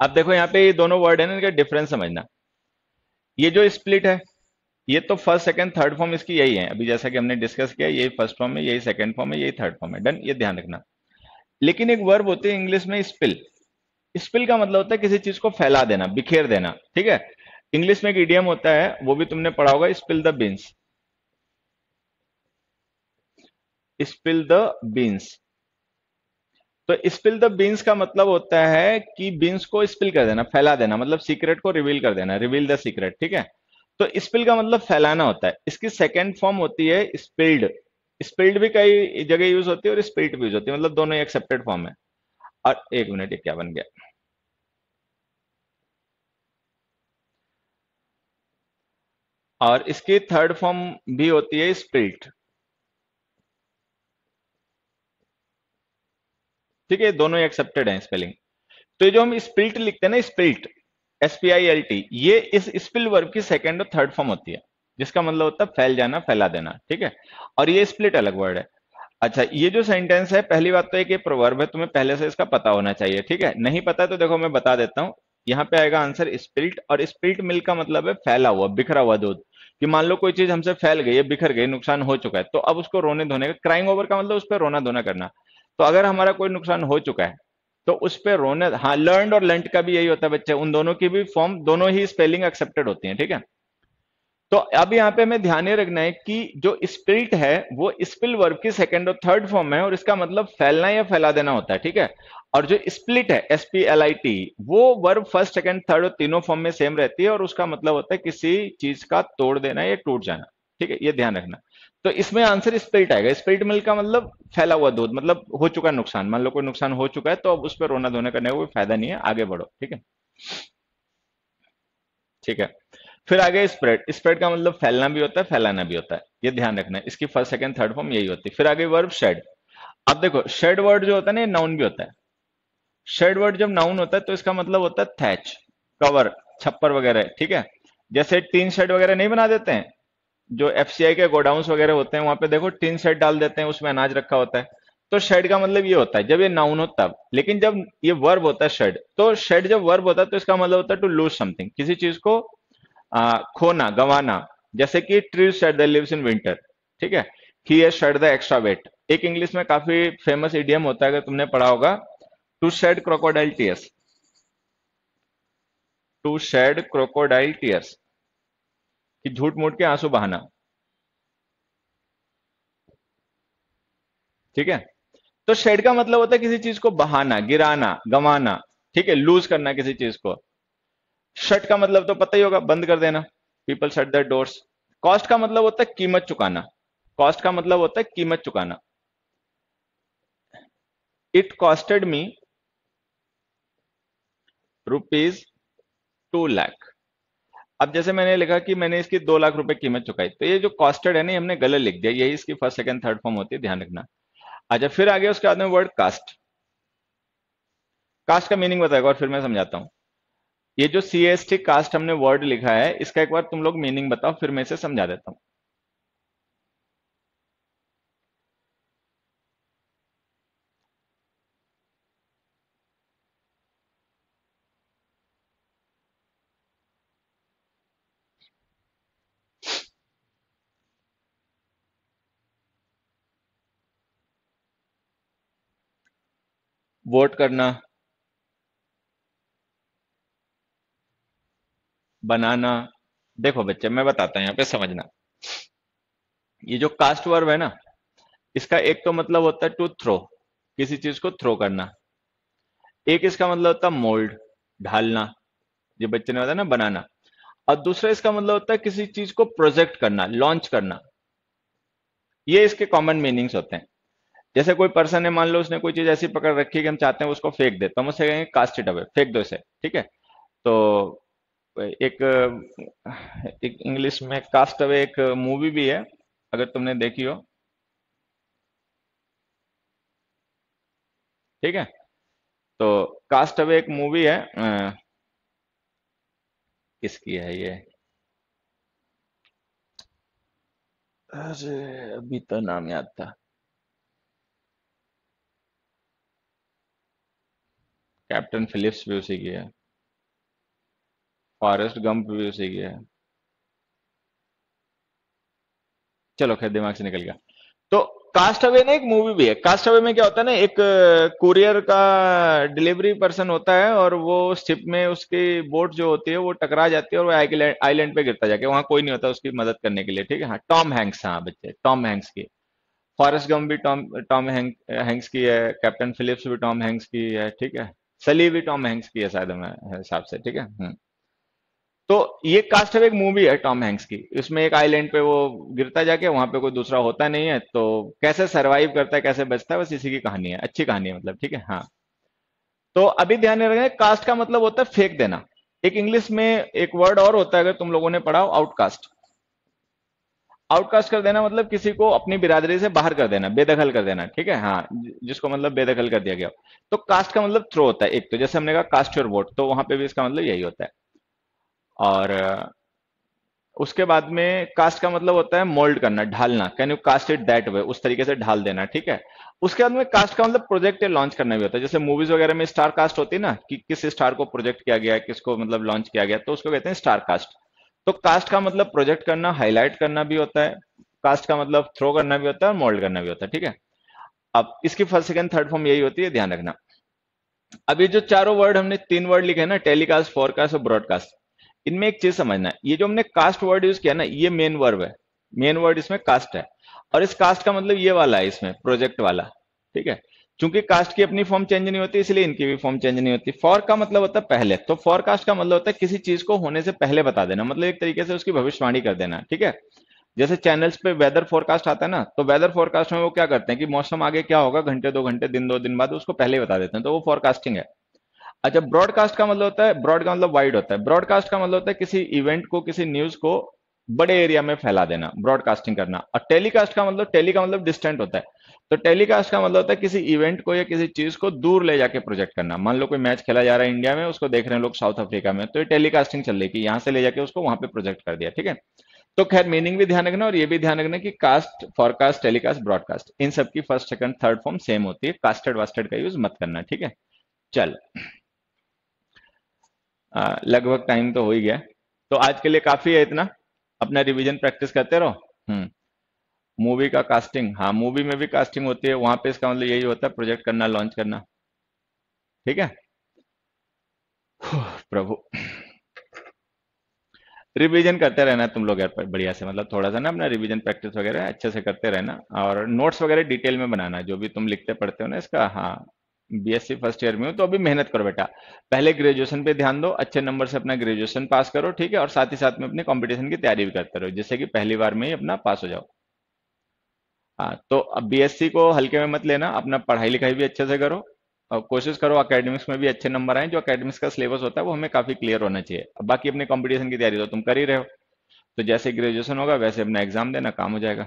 [SPEAKER 1] अब देखो यहाँ पे ये दोनों वर्ड है ना, इनका डिफरेंस समझना। ये जो स्प्लिट है, ये तो फर्स्ट सेकंड थर्ड फॉर्म इसकी यही है, अभी जैसा कि हमने डिस्कस किया, यही फर्स्ट फॉर्म है, यही सेकंड फॉर्म है, यही थर्ड फॉर्म है, डन, ये ध्यान रखना। लेकिन एक वर्ब होती है इंग्लिश में, स्पिल। स्पिल का मतलब होता है किसी चीज को फैला देना, बिखेर देना, ठीक है। इंग्लिश में एक इडियम होता है, वो भी तुमने पढ़ा होगा, spill the beans. Spill the beans. तो स्पिल द बीन्स का मतलब होता है कि बीन्स को स्पिल कर देना, फैला देना, मतलब सीक्रेट को रिवील कर देना, रिवील द सीक्रेट, ठीक है। तो स्पिल का मतलब फैलाना होता है। इसकी सेकेंड फॉर्म होती है स्पिल्ड। स्पिल्ड भी कई जगह यूज होती है और स्पिल्ड भी यूज होती है, मतलब दोनों ही एक्सेप्टेड फॉर्म है। और एक मिनट, ये क्या बन गया। और इसकी थर्ड फॉर्म भी होती है स्पिल्ट, ठीक है। दोनों ही एक्सेप्टेड है स्पेलिंग। तो ये जो हम स्पिल्ट लिखते हैं ना, स्पिल्ट, SPILT, ये इस स्पिल वर्ब की सेकेंड और थर्ड फॉर्म होती है, जिसका मतलब होता है फैल जाना, फैला देना, ठीक है। और ये स्प्लिट अलग वर्ड है। अच्छा, ये जो सेंटेंस है, पहली बात तो एक ये प्रोवर्ब है, तुम्हें पहले से इसका पता होना चाहिए, ठीक है। नहीं पता तो देखो मैं बता देता हूँ। यहाँ पे आएगा आंसर स्पिल्ट, और स्पिल्ट मिल्क का मतलब है फैला हुआ, बिखरा हुआ दूध। कि मान लो कोई चीज हमसे फैल गई है, बिखर गई, नुकसान हो चुका है, तो अब उसको रोने धोने का, क्राइंग ओवर का मतलब उस पर रोना धोना करना। तो अगर हमारा कोई नुकसान हो चुका है, तो उस पर रोने, हाँ, लर्नड और लेंट का भी यही होता है बच्चे, उन दोनों की भी फॉर्म, दोनों ही स्पेलिंग एक्सेप्टेड होती है, ठीक है। तो अब यहाँ पे हमें ध्यान ये रखना है कि जो स्पिल्ट है वो स्पिल वर्ब की सेकंड और थर्ड फॉर्म है, और इसका मतलब फैलना या फैला देना होता है, ठीक है। और जो स्प्लिट है, SPLIT, वो वर्ब फर्स्ट सेकंड थर्ड और तीनों फॉर्म में सेम रहती है, और उसका मतलब होता है किसी चीज का तोड़ देना या टूट जाना, ठीक है, ये ध्यान रखना। तो इसमें आंसर स्पिल्ट आएगा। स्पिल्ट मिल्क का मतलब फैला हुआ दूध, मतलब हो चुका नुकसान, मान लो कोई नुकसान हो चुका है, तो अब उस पर रोना धोना करने का कोई फायदा नहीं है, आगे बढ़ो, ठीक है। ठीक है। फिर आगे स्प्रेड। स्प्रेड का मतलब फैलना भी होता है, फैलाना भी होता है, ये ध्यान रखना है। इसकी फर्स्ट सेकंड थर्ड फॉर्म यही होती है। फिर आगे वर्ब शेड। अब देखो, शेड वर्ड जो होता है ना, ये नाउन भी होता है। शेड वर्ड जब नाउन होता है तो इसका मतलब होता है थैच, कवर, छप्पर वगैरह, ठीक है। जैसे टीन शेड वगैरह नहीं बना देते हैं, जो एफसीआई के गोडाउन्स वगैरह होते हैं वहां पे देखो टिन शेड डाल देते हैं, उसमें अनाज रखा होता है। तो शेड का मतलब ये होता है जब ये नाउन हो तब। लेकिन जब ये वर्ब होता है शेड, तो शेड जब वर्ब होता है तो इसका मतलब होता है टू लूज समथिंग, किसी चीज को खोना, गंवाना। जैसे कि tree shed that leaves in winter, ठीक है। He has shed the extra weight. एक इंग्लिश में काफी फेमस इडियम होता है, अगर तुमने पढ़ा होगा, to shed crocodile tears. To shed crocodile tears, कि झूठ मूठ के आंसू बहाना, ठीक है। तो शेड का मतलब होता है किसी चीज को बहाना, गिराना, गंवाना, ठीक है, लूज करना किसी चीज को। शट का मतलब तो पता ही होगा, बंद कर देना, people shut there doors. Cost का मतलब होता है कीमत चुकाना। कॉस्ट का मतलब होता है कीमत चुकाना। इट कॉस्टेड मी ₹2 लाख। अब जैसे मैंने लिखा कि मैंने इसकी 2 लाख रुपए कीमत चुकाई, तो ये जो कॉस्टेड है ना, ये हमने गलत लिख दिया, यही इसकी फर्स्ट सेकंड थर्ड फॉर्म होती है, ध्यान रखना। अच्छा, फिर आगे उसके बाद में वर्ड कास्ट। कास्ट का मीनिंग बताएगा और फिर मैं समझाता हूं। ये जो CAST कास्ट हमने वर्ड लिखा है, इसका एक बार तुम लोग मीनिंग बताओ, फिर मैं इसे समझा देता हूं। वोट करना, बनाना। देखो बच्चे, मैं बताता हूं, यहाँ पे समझना। ये जो कास्ट वर्ब है ना, इसका एक तो मतलब होता है टू थ्रो, किसी चीज को थ्रो करना। एक इसका मतलब होता है मोल्ड, ढालना, जो बच्चे ने बताया ना, बनाना। और दूसरा इसका मतलब होता है किसी चीज को प्रोजेक्ट करना, लॉन्च करना। ये इसके कॉमन मीनिंग्स होते हैं। जैसे कोई पर्सन है, मान लो उसने कोई चीज ऐसी पकड़ रखी है कि हम चाहते हैं उसको फेंक दे, तो हम उससे कहेंगे कास्ट इट अवे, फेंक दो इसे, ठीक है। तो एक एक इंग्लिश में कास्ट अवे एक मूवी भी है, अगर तुमने देखी हो, ठीक है। तो कास्ट अवे एक मूवी है, किसकी है ये, अरे अभी तो नाम याद था। कैप्टन फिलिप्स भी उसी की है, फॉरेस्ट गंप भी उसी की है। चलो खैर, दिमाग से निकल गया। तो कास्ट अवे ना एक मूवी भी है। कास्ट अवे में क्या होता है ना, एक कुरियर का डिलीवरी पर्सन होता है, और वो शिप में उसकी बोट जो होती है वो टकरा जाती है, और वो आइलैंड पे गिरता जाके, वहां कोई नहीं होता उसकी मदद करने के लिए, ठीक है। हाँ, टॉम हैंक्स, हाँ बच्चे, टॉम हैंक्स की। फॉरेस्ट गम भी टॉम टॉम हैंक्स की है, कैप्टन फिलिप्स भी टॉम हैंक्स की है, ठीक है। सली भी टॉम हैंक्स की है शायद, हमें हिसाब से, ठीक है। तो ये कास्ट ऑफ एक मूवी है टॉम हैंक्स की। इसमें एक आइलैंड पे वो गिरता जाके, वहां पे कोई दूसरा होता नहीं है, तो कैसे सरवाइव करता है, कैसे बचता है, बस इसी की कहानी है, अच्छी कहानी है मतलब, ठीक है। हाँ, तो अभी ध्यान में रखना, कास्ट का मतलब होता है फेंक देना। एक इंग्लिश में एक वर्ड और होता है, अगर तुम लोगों ने पढ़ा हो, आउटकास्ट। आउटकास्ट कर देना मतलब किसी को अपनी बिरादरी से बाहर कर देना, बेदखल कर देना, ठीक है। हाँ, जिसको मतलब बेदखल कर दिया गया हो। तो कास्ट का मतलब थ्रो होता है एक, तो जैसे हमने कहा कास्ट योर वोट, तो वहां पे भी इसका मतलब यही होता है। और उसके बाद में कास्ट का मतलब होता है मोल्ड करना, ढालना, can you cast it that way, उस तरीके से ढाल देना, ठीक है। उसके बाद में कास्ट का मतलब प्रोजेक्ट या लॉन्च करना भी होता है। जैसे मूवीज वगैरह में स्टार कास्ट होती है ना, कि किस स्टार को प्रोजेक्ट किया गया है, किसको मतलब लॉन्च किया गया, तो उसको कहते हैं स्टार कास्ट। तो कास्ट का मतलब प्रोजेक्ट करना, हाईलाइट करना भी होता है। कास्ट का मतलब थ्रो करना भी होता है और मोल्ड करना भी होता है, ठीक है। अब इसकी फर्स्ट सेकंड थर्ड फॉर्म यही होती है, ध्यान रखना। अब ये जो चारों वर्ड हमने, तीन वर्ड लिखे हैं ना, टेलीकास्ट, फोरकास्ट और ब्रॉडकास्ट, इनमें एक चीज समझना है, ये जो हमने कास्ट वर्ड यूज किया ना, ये मेन वर्ब है। मेन वर्ड इसमें कास्ट है। और इस कास्ट का मतलब ये वाला है इसमें, प्रोजेक्ट वाला, ठीक है। चूंकि कास्ट की अपनी फॉर्म चेंज नहीं होती, इसलिए इनकी भी फॉर्म चेंज नहीं होती। फॉर का मतलब होता है पहले, तो फॉरकास्ट का मतलब होता है किसी चीज को होने से पहले बता देना, मतलब एक तरीके से उसकी भविष्यवाणी कर देना, ठीक है। जैसे चैनल्स पे वेदर फोरकास्ट आता है ना, तो वेदर फोरकास्ट में वो क्या करते हैं कि मौसम आगे क्या होगा, घंटे दो घंटे, दिन दो दिन बाद, उसको पहले ही बता देते हैं, तो वो फोरकास्टिंग है। अच्छा, ब्रॉडकास्ट का मतलब होता है, ब्रॉड का मतलब वाइड होता है, ब्रॉडकास्ट का मतलब होता है किसी इवेंट को, किसी न्यूज को बड़े एरिया में फैला देना, ब्रॉडकास्टिंग करना। और टेलीकास्ट का मतलब, टेली का मतलब डिस्टेंट होता है, तो टेलीकास्ट का मतलब होता है किसी इवेंट को या किसी चीज को दूर ले जाके प्रोजेक्ट करना। मान लो कोई मैच खेला जा रहा है इंडिया में, उसको देख रहे हैं लोग साउथ अफ्रीका में, तो ये टेलीकास्टिंग चल रही है कि यहाँ से ले जाके उसको वहां पे प्रोजेक्ट कर दिया, ठीक है। तो खैर मीनिंग भी ध्यान रखना और ये भी ध्यान रखना कि कास्ट, फॉरकास्ट, टेलीकास्ट, ब्रॉडकास्ट, इन सब की first second third form same होती है, कास्टेड वास्टेड का यूज मत करना, ठीक है। चल, लगभग टाइम तो हो ही गया, तो आज के लिए काफी है इतना, अपना रिवीजन प्रैक्टिस करते रहो। मूवी का कास्टिंग, हाँ मूवी में भी कास्टिंग होती है, वहां पे इसका मतलब यही होता है प्रोजेक्ट करना, लॉन्च करना, ठीक है। प्रभु, रिवीजन करते रहना तुम लोग यार बढ़िया से, मतलब थोड़ा सा ना अपना रिवीजन प्रैक्टिस वगैरह अच्छे से करते रहना, और नोट्स वगैरह डिटेल में बनाना जो भी तुम लिखते पढ़ते हो ना इसका। हाँ, बीएससी फर्स्ट ईयर में हो तो अभी मेहनत करो बेटा, पहले ग्रेजुएशन पे ध्यान दो, अच्छे नंबर से अपना ग्रेजुएशन पास करो, ठीक है, और साथ ही साथ में अपनी कंपटीशन की तैयारी भी करते रहो, जिससे कि पहली बार में ही अपना पास हो जाओ। हाँ, तो अब बीएससी को हल्के में मत लेना, अपना पढ़ाई लिखाई भी अच्छे से करो, और कोशिश करो एकेडमिक्स में भी अच्छे नंबर आए, जो एकेडमिक्स का सिलेबस होता है वो हमें काफी क्लियर होना चाहिए। अब बाकी अपने कंपटीशन की तैयारी तो तुम कर ही रहे हो, तो जैसे ग्रेजुएशन होगा वैसे अपना एग्जाम देना, काम हो जाएगा।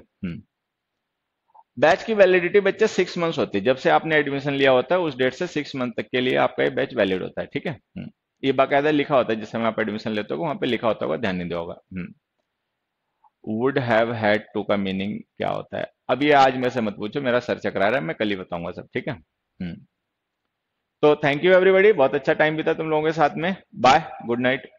[SPEAKER 1] बैच की वैलिडिटी बच्चे 6 मंथ्स होती है, जब से आपने एडमिशन लिया होता है उस डेट से 6 मंथ तक के लिए आपका ये बैच वैलिड होता है, ठीक है। ये बाकायदा लिखा होता है, जिस समय आप एडमिशन लेते हो वहां पे लिखा होता होगा, ध्यान नहीं दिया होगा। वुड हैव हैड टू का मीनिंग क्या होता है, अब ये आज में से मत पूछो, मेरा सर चकरा रहा है, मैं कल ही बताऊंगा सब, ठीक है। तो थैंक यू एवरीबॉडी, बहुत अच्छा टाइम बीता तुम लोगों के साथ में, बाय, गुड नाइट।